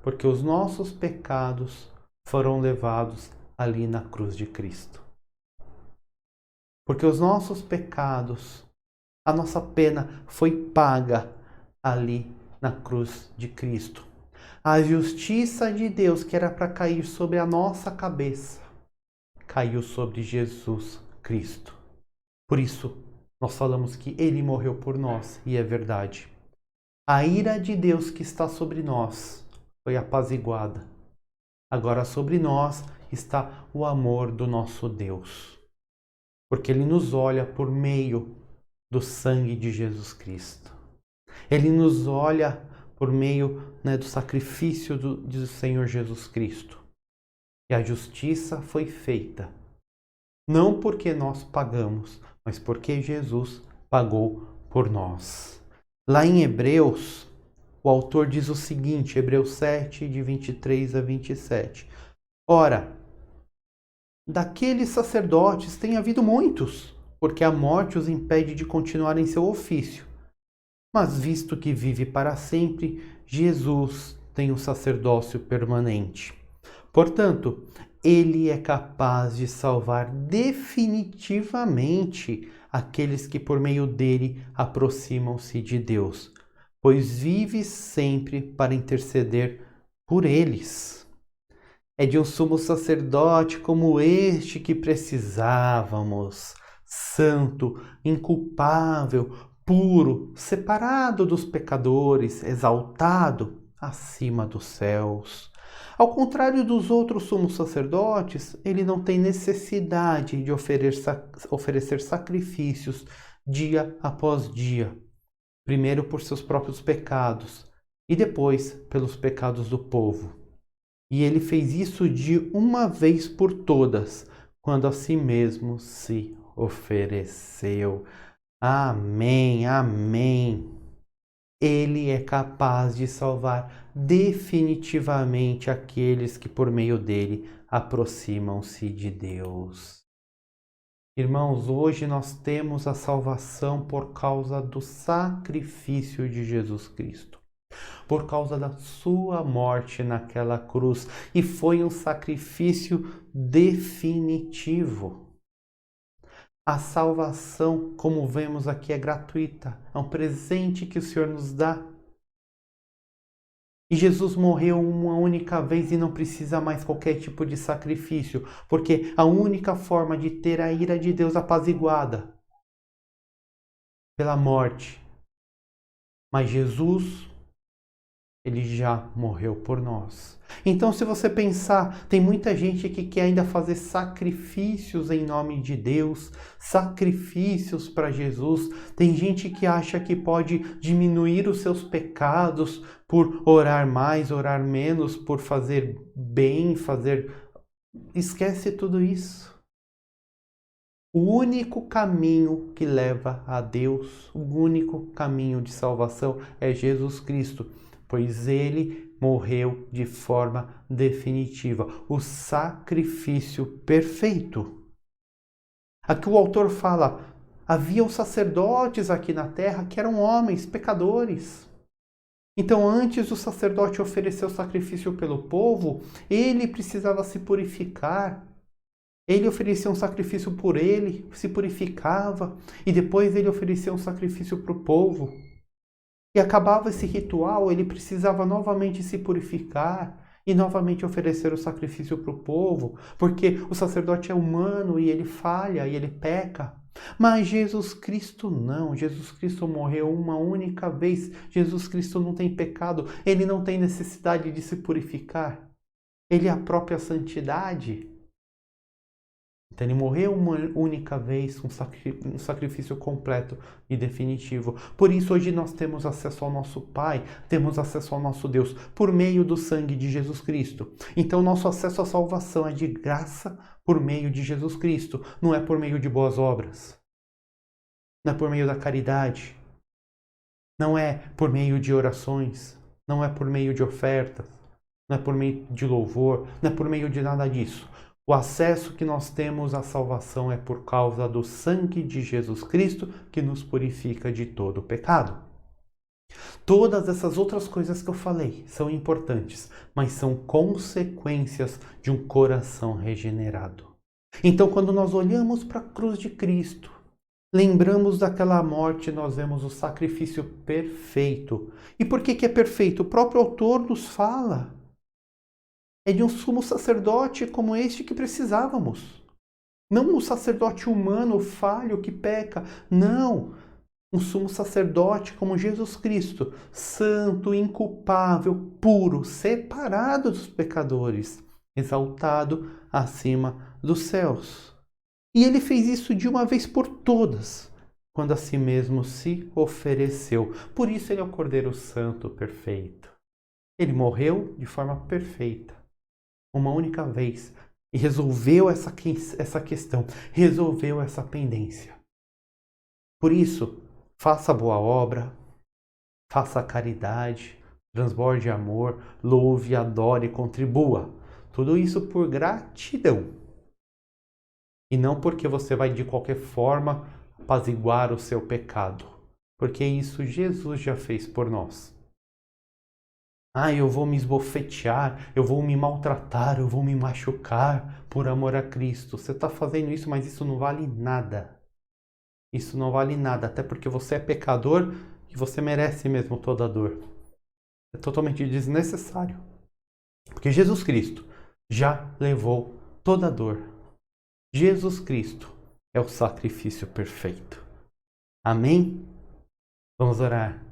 porque os nossos pecados foram levados ali na cruz de Cristo. Porque os nossos pecados, a nossa pena foi paga ali na cruz de Cristo. A justiça de Deus, que era para cair sobre a nossa cabeça, caiu sobre Jesus Cristo. Por isso, nós falamos que ele morreu por nós, e é verdade. A ira de Deus que está sobre nós foi apaziguada. Agora sobre nós está o amor do nosso Deus. Porque ele nos olha por meio do sangue de Jesus Cristo. Ele nos olha por meio do sacrifício do Senhor Jesus Cristo. E a justiça foi feita. Não porque nós pagamos, mas porque Jesus pagou por nós. Lá em Hebreus, o autor diz o seguinte, Hebreus 7, de 23 a 27. Ora, daqueles sacerdotes tem havido muitos, porque a morte os impede de continuar em seu ofício. Mas visto que vive para sempre, Jesus tem um sacerdócio permanente. Portanto, ele é capaz de salvar definitivamente aqueles que por meio dele aproximam-se de Deus, pois vive sempre para interceder por eles. É de um sumo sacerdote como este que precisávamos, santo, inculpável, puro, separado dos pecadores, exaltado acima dos céus. Ao contrário dos outros sumos sacerdotes, ele não tem necessidade de oferecer sacrifícios dia após dia. Primeiro por seus próprios pecados e depois pelos pecados do povo. E ele fez isso de uma vez por todas, quando a si mesmo se ofereceu. Amém, amém. Ele é capaz de salvar definitivamente aqueles que por meio dele aproximam-se de Deus. Irmãos, hoje nós temos a salvação por causa do sacrifício de Jesus Cristo, por causa da sua morte naquela cruz, e foi um sacrifício definitivo. A salvação, como vemos aqui, é gratuita, é um presente que o Senhor nos dá. E Jesus morreu uma única vez e não precisa mais qualquer tipo de sacrifício, porque a única forma de ter a ira de Deus apaziguada pela morte. Mas Jesus, ele já morreu por nós. Então, se você pensar, tem muita gente que quer ainda fazer sacrifícios em nome de Deus, sacrifícios para Jesus. Tem gente que acha que pode diminuir os seus pecados por orar mais, orar menos, por fazer bem, Esquece tudo isso. O único caminho que leva a Deus, o único caminho de salvação é Jesus Cristo, pois ele morreu de forma definitiva, o sacrifício perfeito. Aqui o autor fala, haviam sacerdotes aqui na terra que eram homens, pecadores. Então, antes do sacerdote oferecer o sacrifício pelo povo, ele precisava se purificar. Ele oferecia um sacrifício por ele, se purificava, e depois ele oferecia um sacrifício para o povo. E acabava esse ritual, ele precisava novamente se purificar e novamente oferecer o sacrifício para o povo, porque o sacerdote é humano e ele falha e ele peca. Mas Jesus Cristo não, Jesus Cristo morreu uma única vez, Jesus Cristo não tem pecado, ele não tem necessidade de se purificar, ele é a própria santidade. Então ele morreu uma única vez, um sacrifício completo e definitivo. Por isso hoje nós temos acesso ao nosso Pai, temos acesso ao nosso Deus, por meio do sangue de Jesus Cristo. Então nosso acesso à salvação é de graça por meio de Jesus Cristo, não é por meio de boas obras, não é por meio da caridade, não é por meio de orações, não é por meio de ofertas, não é por meio de louvor, não é por meio de nada disso. O acesso que nós temos à salvação é por causa do sangue de Jesus Cristo, que nos purifica de todo o pecado. Todas essas outras coisas que eu falei são importantes, mas são consequências de um coração regenerado. Então, quando nós olhamos para a cruz de Cristo, lembramos daquela morte, nós vemos o sacrifício perfeito. E por que é perfeito? O próprio autor nos fala. É de um sumo sacerdote como este que precisávamos. Não um sacerdote humano, falho, que peca. Não. Um sumo sacerdote como Jesus Cristo, santo, inculpável, puro, separado dos pecadores, exaltado acima dos céus. E ele fez isso de uma vez por todas, quando a si mesmo se ofereceu. Por isso ele é o Cordeiro Santo perfeito. Ele morreu de forma perfeita, uma única vez, e resolveu essa questão, resolveu essa pendência. Por isso, faça boa obra, faça caridade, transborde amor, louve, adore, contribua. Tudo isso por gratidão. E não porque você vai de qualquer forma apaziguar o seu pecado. Porque isso Jesus já fez por nós. Eu vou me esbofetear, eu vou me maltratar, eu vou me machucar por amor a Cristo. Você está fazendo isso, mas isso não vale nada. Isso não vale nada, até porque você é pecador e você merece mesmo toda a dor. É totalmente desnecessário. Porque Jesus Cristo já levou toda a dor. Jesus Cristo é o sacrifício perfeito. Amém? Vamos orar.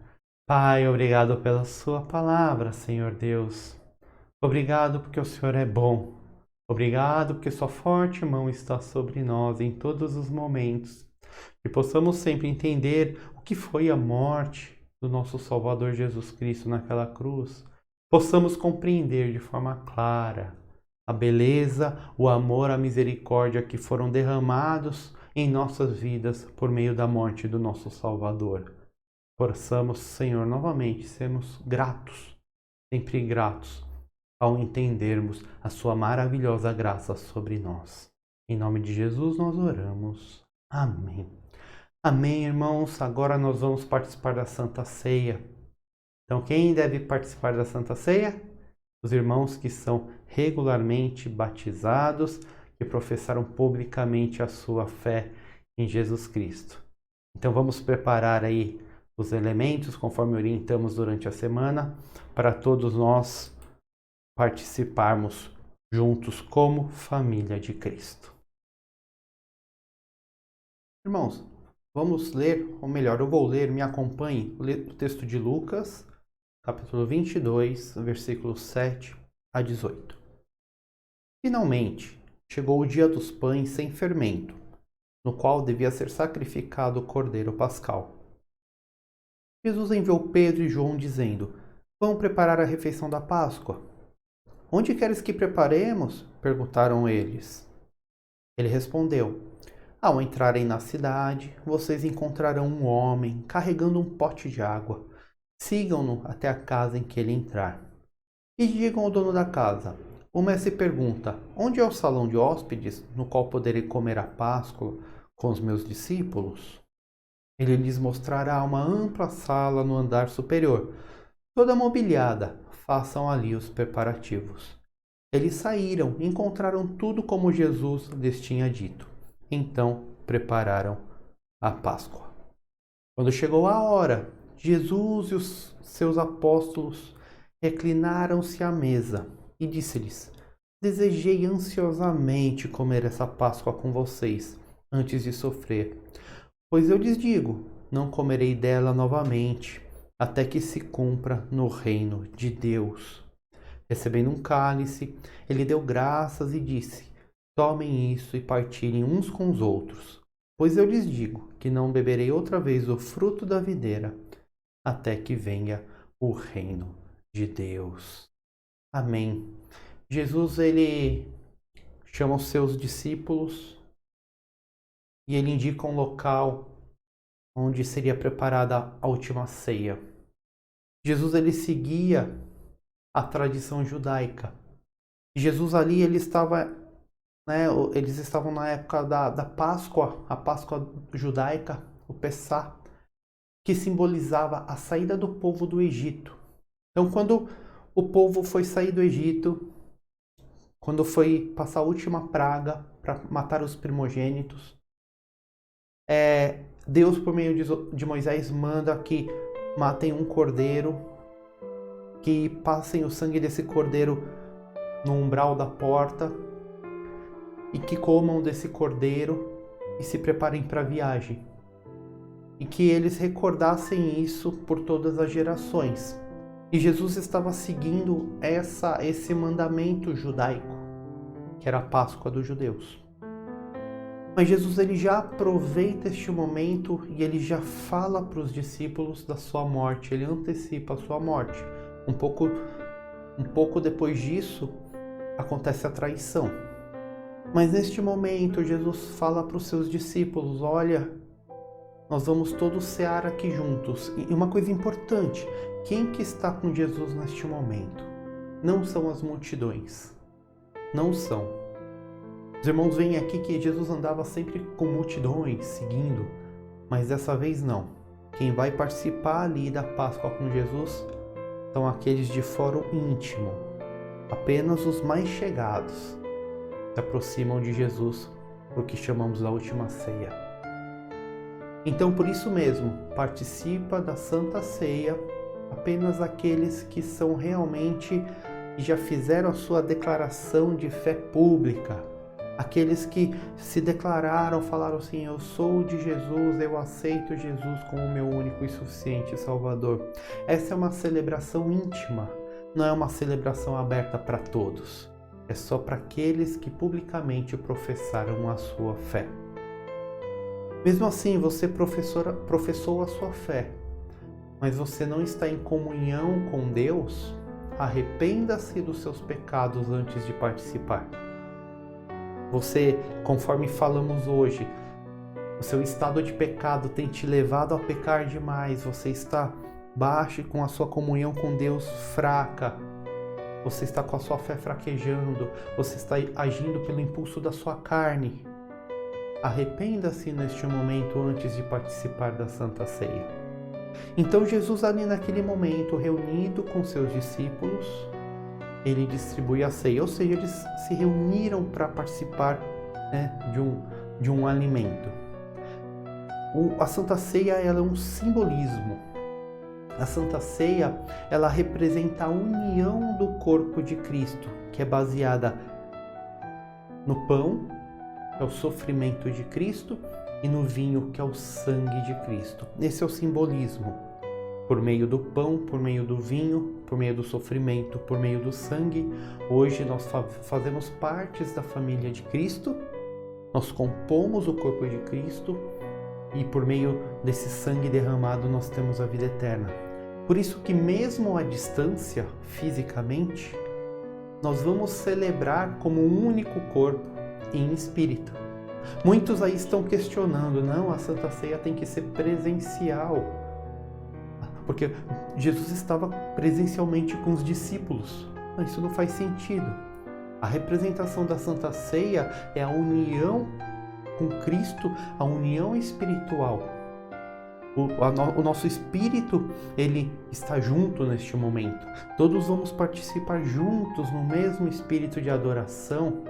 Pai, obrigado pela sua palavra, Senhor Deus. Obrigado porque o Senhor é bom. Obrigado porque sua forte mão está sobre nós em todos os momentos. Que possamos sempre entender o que foi a morte do nosso Salvador Jesus Cristo naquela cruz. Possamos compreender de forma clara a beleza, o amor, a misericórdia que foram derramados em nossas vidas por meio da morte do nosso Salvador. Possamos, Senhor, novamente sermos gratos, sempre gratos, ao entendermos a sua maravilhosa graça sobre nós. Em nome de Jesus nós oramos. Amém. Amém, irmãos. Agora nós vamos participar da Santa Ceia. Então, quem deve participar da Santa Ceia? Os irmãos que são regularmente batizados, que professaram publicamente a sua fé em Jesus Cristo. Então, vamos preparar aí os elementos, conforme orientamos durante a semana, para todos nós participarmos juntos como família de Cristo. Irmãos, vamos ler, ou melhor, eu vou ler, me acompanhe, o texto de Lucas, capítulo 22, versículos 7 a 18. Finalmente, chegou o dia dos pães sem fermento, no qual devia ser sacrificado o cordeiro pascal. Jesus enviou Pedro e João dizendo: Vão preparar a refeição da Páscoa. Onde queres que preparemos? Perguntaram eles. Ele respondeu: Ao entrarem na cidade, vocês encontrarão um homem carregando um pote de água. Sigam-no até a casa em que ele entrar. E digam ao dono da casa: O mestre pergunta: Onde é o salão de hóspedes, no qual poderei comer a Páscoa com os meus discípulos? Ele lhes mostrará uma ampla sala no andar superior, toda mobiliada. Façam ali os preparativos. Eles saíram e encontraram tudo como Jesus lhes tinha dito. Então prepararam a Páscoa. Quando chegou a hora, Jesus e os seus apóstolos reclinaram-se à mesa e disse-lhes: Desejei ansiosamente comer essa Páscoa com vocês antes de sofrer. Pois eu lhes digo, não comerei dela novamente, até que se cumpra no reino de Deus. Recebendo um cálice, ele deu graças e disse: Tomem isso e partilhem uns com os outros, pois eu lhes digo que não beberei outra vez o fruto da videira, até que venha o reino de Deus. Amém. Jesus, ele chama os seus discípulos e ele indica um local onde seria preparada a última ceia. Jesus, ele seguia a tradição judaica. Jesus ali, eles estavam na época da Páscoa, a Páscoa judaica, o Pessá, que simbolizava a saída do povo do Egito. Então, quando o povo foi sair do Egito, quando foi passar a última praga para matar os primogênitos, Deus, por meio de Moisés, manda que matem um cordeiro, que passem o sangue desse cordeiro no umbral da porta e que comam desse cordeiro e se preparem para a viagem. E que eles recordassem isso por todas as gerações. E Jesus estava seguindo esse mandamento judaico, que era a Páscoa dos judeus. Mas Jesus, ele já aproveita este momento e ele já fala para os discípulos da sua morte, ele antecipa a sua morte. Um pouco depois disso, acontece a traição. Mas neste momento, Jesus fala para os seus discípulos: olha, nós vamos todos cear aqui juntos. E uma coisa importante, quem que está com Jesus neste momento? Não são as multidões. Não são. Os irmãos veem aqui que Jesus andava sempre com multidões, seguindo, mas dessa vez não. Quem vai participar ali da Páscoa com Jesus são aqueles de fórum íntimo. Apenas os mais chegados se aproximam de Jesus, o que chamamos da última ceia. Então, por isso mesmo, participa da Santa Ceia apenas aqueles que são realmente e já fizeram a sua declaração de fé pública. Aqueles que se declararam, falaram assim: eu sou de Jesus, eu aceito Jesus como meu único e suficiente Salvador. Essa é uma celebração íntima, não é uma celebração aberta para todos. É só para aqueles que publicamente professaram a sua fé. Mesmo assim, você professou a sua fé, mas você não está em comunhão com Deus, arrependa-se dos seus pecados antes de participar. Você, conforme falamos hoje, o seu estado de pecado tem te levado a pecar demais, você está baixo com a sua comunhão com Deus fraca, você está com a sua fé fraquejando, você está agindo pelo impulso da sua carne. Arrependa-se neste momento antes de participar da Santa Ceia. Então Jesus ali naquele momento, reunido com seus discípulos, ele distribui a ceia, ou seja, eles se reuniram para participar, né, de um alimento. A Santa Ceia ela é um simbolismo. A Santa Ceia ela representa a união do corpo de Cristo, que é baseada no pão, que é o sofrimento de Cristo, e no vinho, que é o sangue de Cristo. Esse é o simbolismo. Por meio do pão, por meio do vinho, por meio do sofrimento, por meio do sangue. Hoje nós fazemos partes da família de Cristo, nós compomos o corpo de Cristo e por meio desse sangue derramado nós temos a vida eterna. Por isso que mesmo à distância, fisicamente, nós vamos celebrar como um único corpo em espírito. Muitos aí estão questionando, não, a Santa Ceia tem que ser presencial. Porque Jesus estava presencialmente com os discípulos. Mas isso não faz sentido. A representação da Santa Ceia é a união com Cristo, a união espiritual. O nosso espírito, ele está junto neste momento. Todos vamos participar juntos no mesmo espírito de adoração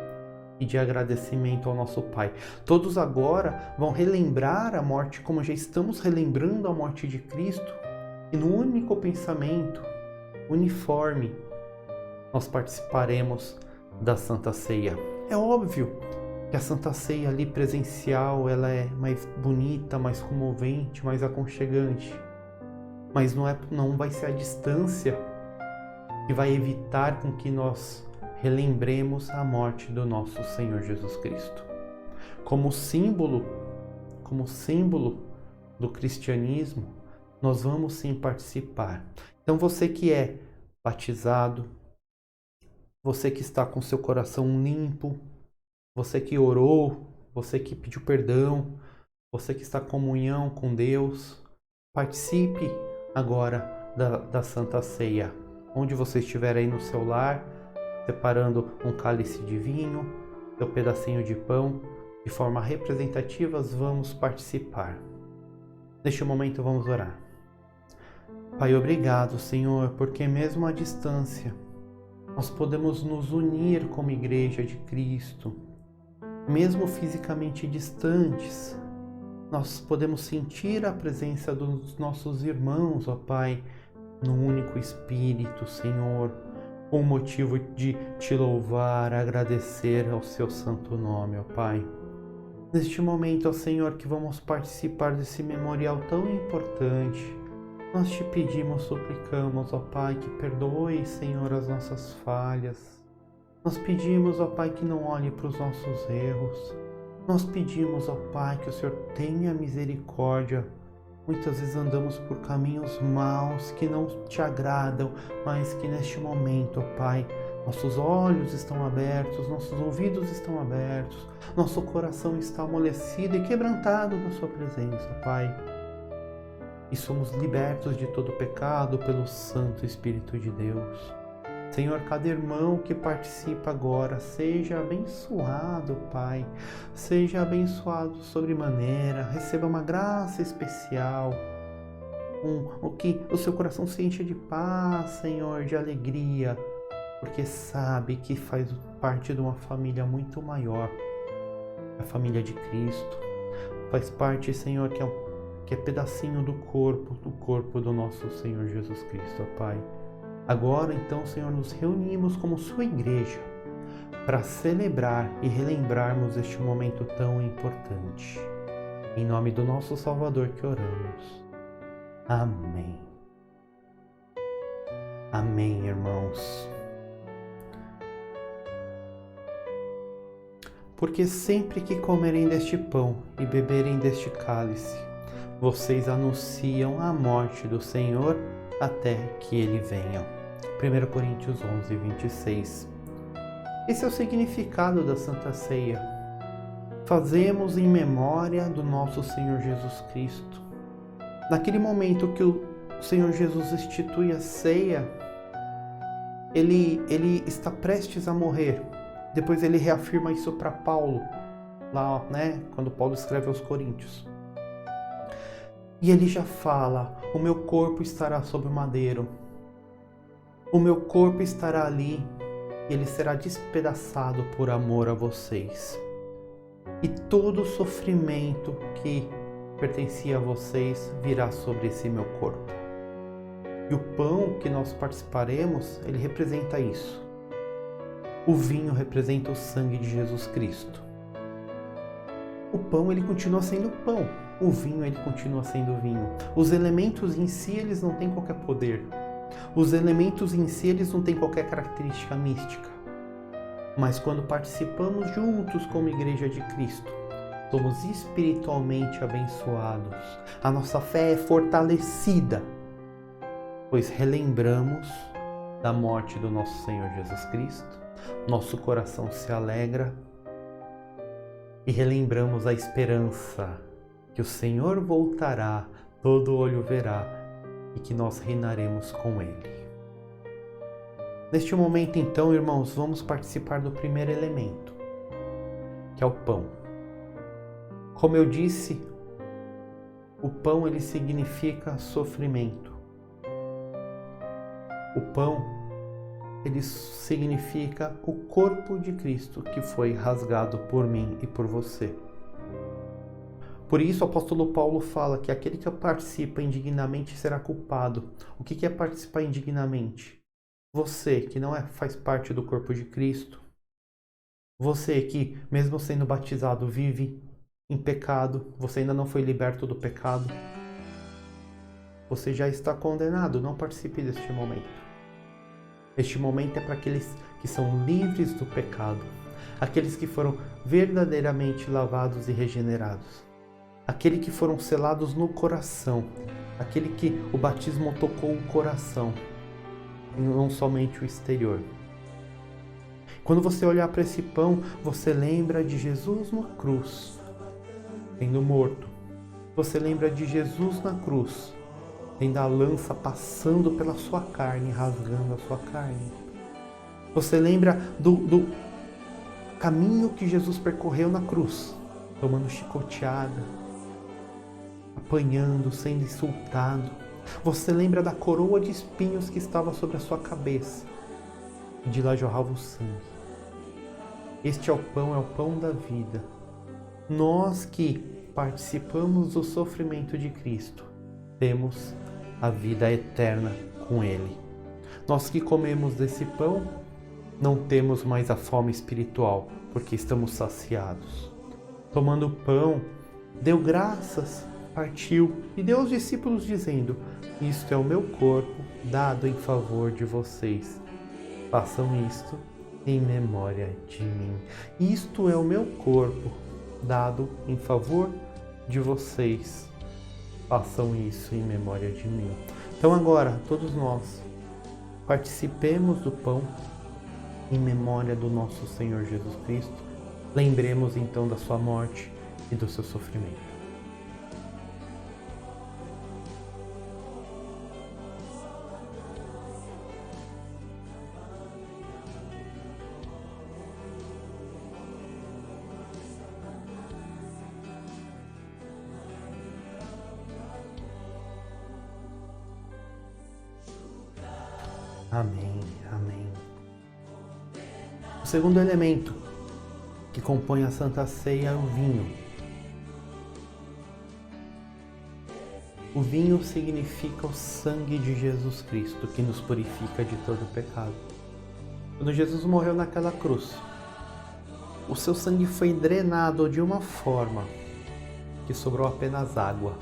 e de agradecimento ao nosso Pai. Todos agora vão relembrar a morte, como já estamos relembrando a morte de Cristo. E no único pensamento uniforme, nós participaremos da Santa Ceia. É óbvio que a Santa Ceia ali presencial, ela é mais bonita, mais comovente, mais aconchegante. Mas não vai ser a distância que vai evitar com que nós relembremos a morte do nosso Senhor Jesus Cristo. Como símbolo do cristianismo, nós vamos sim participar. Então você que é batizado, você que está com seu coração limpo, você que orou, você que pediu perdão, você que está em comunhão com Deus, participe agora da Santa Ceia. Onde você estiver aí no seu lar, separando um cálice de vinho, seu pedacinho de pão, de forma representativa, vamos participar. Neste momento vamos orar. Pai, obrigado, Senhor, porque mesmo à distância, nós podemos nos unir como Igreja de Cristo. Mesmo fisicamente distantes, nós podemos sentir a presença dos nossos irmãos, ó Pai, no único Espírito, Senhor, com o motivo de te louvar, agradecer ao seu santo nome, ó Pai. Neste momento, ó Senhor, que vamos participar desse memorial tão importante, nós te pedimos, suplicamos, ó Pai, que perdoe, Senhor, as nossas falhas. Nós pedimos, ó Pai, que não olhe para os nossos erros. Nós pedimos, ó Pai, que o Senhor tenha misericórdia. Muitas vezes andamos por caminhos maus que não te agradam, mas que neste momento, ó Pai, nossos olhos estão abertos, nossos ouvidos estão abertos, nosso coração está amolecido e quebrantado na sua presença, Pai. E somos libertos de todo pecado pelo Santo Espírito de Deus. Senhor, cada irmão que participa agora, seja abençoado, Pai. Seja abençoado sobremaneira, receba uma graça especial. Que o seu coração se encha de paz, Senhor, de alegria, porque sabe que faz parte de uma família muito maior, a família de Cristo. Faz parte, Senhor, que é pedacinho do corpo do nosso Senhor Jesus Cristo, ó Pai. Agora, então, Senhor, nos reunimos como sua igreja para celebrar e relembrarmos este momento tão importante. Em nome do nosso Salvador que oramos. Amém. Amém, irmãos. Porque sempre que comerem deste pão e beberem deste cálice, vocês anunciam a morte do Senhor até que Ele venha. 1 Coríntios 11, 26. Esse é o significado da Santa Ceia. Fazemos em memória do nosso Senhor Jesus Cristo. Naquele momento que o Senhor Jesus institui a ceia, ele está prestes a morrer. Depois ele reafirma isso para Paulo, lá, né, quando Paulo escreve aos Coríntios. E ele já fala: o meu corpo estará sobre o madeiro, o meu corpo estará ali, e ele será despedaçado por amor a vocês. E todo o sofrimento que pertencia a vocês virá sobre esse meu corpo. E o pão que nós participaremos, ele representa isso. O vinho representa o sangue de Jesus Cristo. O pão, ele continua sendo pão. O vinho, ele continua sendo vinho. Os elementos em si, eles não têm qualquer poder. Os elementos em si, eles não têm qualquer característica mística. Mas quando participamos juntos como Igreja de Cristo, somos espiritualmente abençoados. A nossa fé é fortalecida, pois relembramos da morte do nosso Senhor Jesus Cristo. Nosso coração se alegra e relembramos a esperança que o Senhor voltará, todo olho verá e que nós reinaremos com Ele. Neste momento, então, irmãos, vamos participar do primeiro elemento, que é o pão. Como eu disse, o pão, ele significa sofrimento. O pão, ele significa o corpo de Cristo que foi rasgado por mim e por você. Por isso o apóstolo Paulo fala que aquele que participa indignamente será culpado. O que é participar indignamente? Você que não faz parte do corpo de Cristo, você que, mesmo sendo batizado, vive em pecado, você ainda não foi liberto do pecado, você já está condenado. Não participe deste momento. Este momento é para aqueles que são livres do pecado, aqueles que foram verdadeiramente lavados e regenerados, aqueles que foram selados no coração, aquele que o batismo tocou o coração, e não somente o exterior. Quando você olhar para esse pão, você lembra de Jesus na cruz, sendo morto. Você lembra de Jesus na cruz, tendo a lança passando pela sua carne, rasgando a sua carne. Você lembra do caminho que Jesus percorreu na cruz, tomando chicoteada, apanhando, sendo insultado. Você lembra da coroa de espinhos que estava sobre a sua cabeça, e de lá jorrava o sangue. Este é o pão da vida. Nós que participamos do sofrimento de Cristo, temos a vida eterna com Ele. Nós que comemos desse pão, não temos mais a fome espiritual, porque estamos saciados. Tomando o pão, deu graças, partiu e deu aos discípulos dizendo: isto é o meu corpo dado em favor de vocês. Façam isto em memória de mim. Isto é o meu corpo dado em favor de vocês. Façam isso em memória de mim. Então agora, todos nós, participemos do pão em memória do nosso Senhor Jesus Cristo. Lembremos então da sua morte e do seu sofrimento. Amém, amém. O segundo elemento que compõe a Santa Ceia é o vinho. O vinho significa o sangue de Jesus Cristo, que nos purifica de todo pecado. Quando Jesus morreu naquela cruz, o seu sangue foi drenado de uma forma que sobrou apenas água.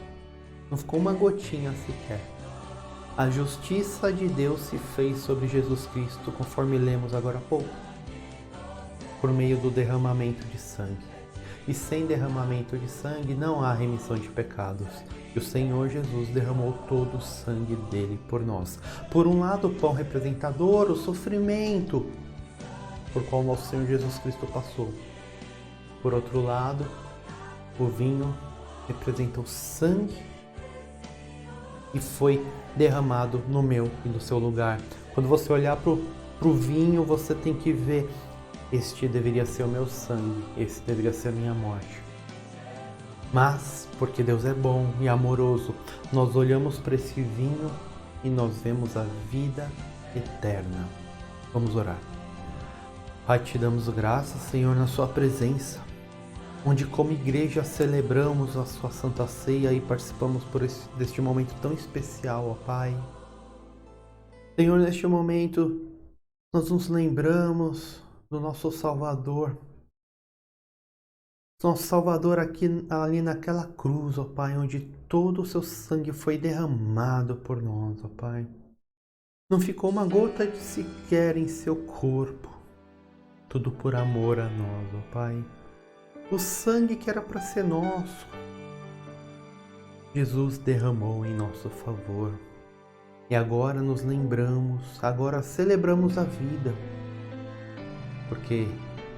Não ficou uma gotinha sequer. A justiça de Deus se fez sobre Jesus Cristo, conforme lemos agora há pouco, por meio do derramamento de sangue. E sem derramamento de sangue não há remissão de pecados. E o Senhor Jesus derramou todo o sangue dele por nós. Por um lado, o pão representador, o sofrimento por qual nosso Senhor Jesus Cristo passou. Por outro lado, o vinho representa o sangue e foi derramado no meu e no seu lugar. Quando você olhar para o vinho, você tem que ver: este deveria ser o meu sangue, esse deveria ser a minha morte. Mas, porque Deus é bom e amoroso, nós olhamos para esse vinho e nós vemos a vida eterna. Vamos orar. Pai, te damos graças, Senhor, na sua presença, onde como igreja celebramos a sua Santa Ceia e participamos deste momento tão especial, ó Pai. Senhor, neste momento, nós nos lembramos do nosso Salvador. Nosso Salvador ali naquela cruz, ó Pai, onde todo o seu sangue foi derramado por nós, ó Pai. Não ficou uma gota de sequer em seu corpo. Tudo por amor a nós, ó Pai. O sangue que era para ser nosso, Jesus derramou em nosso favor. E agora nos lembramos, agora celebramos a vida, porque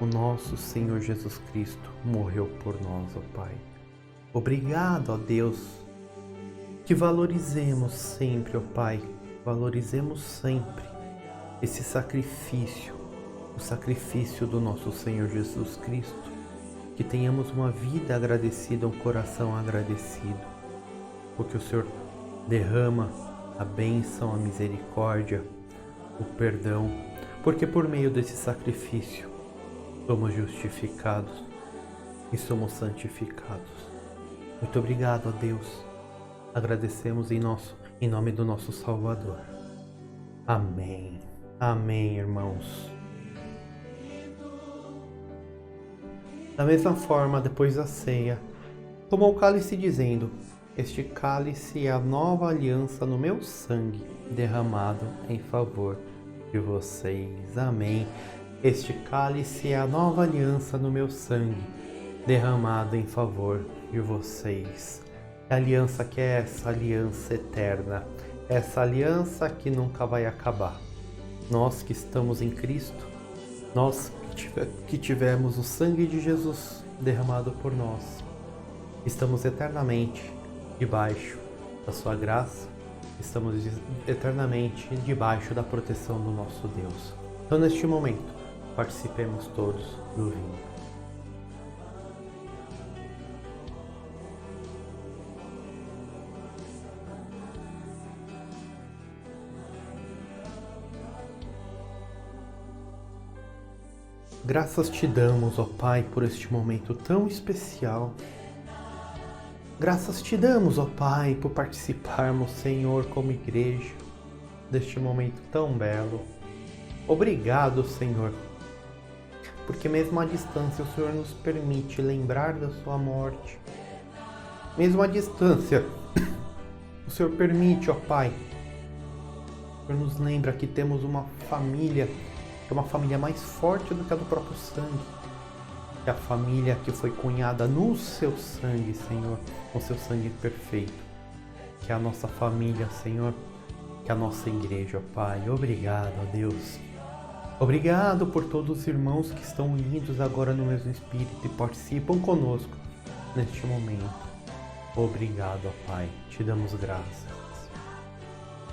o nosso Senhor Jesus Cristo morreu por nós, ó Pai. Obrigado, ó Deus, que valorizemos sempre, ó Pai, valorizemos sempre esse sacrifício, o sacrifício do nosso Senhor Jesus Cristo, que tenhamos uma vida agradecida, um coração agradecido, porque o Senhor derrama a bênção, a misericórdia, o perdão, porque por meio desse sacrifício somos justificados e somos santificados. Muito obrigado, ó Deus. Agradecemos em nome do nosso Salvador. Amém. Amém, irmãos. Da mesma forma, depois da ceia, tomou o cálice dizendo: este cálice é a nova aliança no meu sangue, derramado em favor de vocês. Amém. Este cálice é a nova aliança no meu sangue, derramado em favor de vocês. A aliança que é essa aliança eterna, essa aliança que nunca vai acabar. Nós que estamos em Cristo, nós que tivemos o sangue de Jesus derramado por nós, estamos eternamente debaixo da sua graça, estamos eternamente debaixo da proteção do nosso Deus. Então, neste momento, participemos todos do vinho. Graças te damos, ó Pai, por este momento tão especial. Graças te damos, ó Pai, por participarmos, Senhor, como igreja, deste momento tão belo. Obrigado, Senhor, porque mesmo à distância o Senhor nos permite lembrar da sua morte. Mesmo à distância, o Senhor permite, ó Pai, o Senhor nos lembra que temos uma família, que é uma família mais forte do que a do próprio sangue, que é a família que foi cunhada no seu sangue, Senhor, com seu sangue perfeito, que é a nossa família, Senhor, que é a nossa igreja, ó Pai. Obrigado, ó Deus. Obrigado por todos os irmãos que estão unidos agora no mesmo Espírito e participam conosco neste momento. Obrigado, ó Pai. Te damos graças.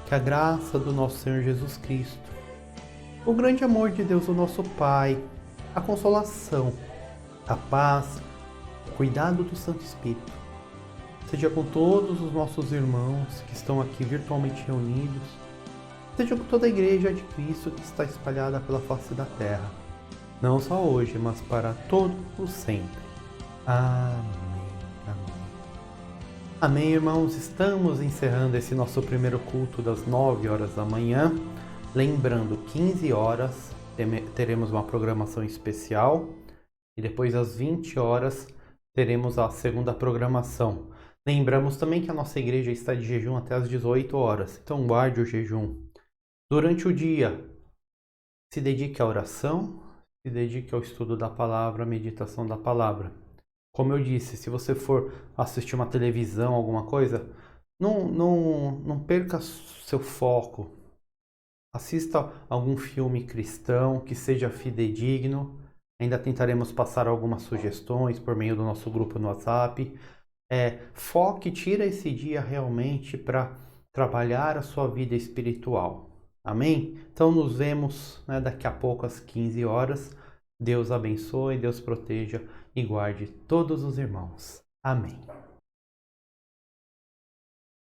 Que a graça do nosso Senhor Jesus Cristo, o grande amor de Deus, o nosso Pai, a consolação, a paz, o cuidado do Santo Espírito, seja com todos os nossos irmãos que estão aqui virtualmente reunidos, seja com toda a Igreja de Cristo que está espalhada pela face da terra, não só hoje, mas para todo o sempre. Amém. Amém. Amém, irmãos. Estamos encerrando esse nosso primeiro culto das 9 horas da manhã. Lembrando, 15 horas, teremos uma programação especial e depois às 20 horas teremos a segunda programação. Lembramos também que a nossa igreja está de jejum até às 18 horas, então guarde o jejum. Durante o dia, se dedique à oração, se dedique ao estudo da palavra, à meditação da palavra. Como eu disse, se você for assistir uma televisão, alguma coisa, não perca seu foco. Assista algum filme cristão que seja fidedigno. Ainda tentaremos passar algumas sugestões por meio do nosso grupo no WhatsApp. Foque, tira esse dia realmente para trabalhar a sua vida espiritual. Amém? Então nos vemos, daqui a pouco às 15 horas. Deus abençoe, Deus proteja e guarde todos os irmãos. Amém.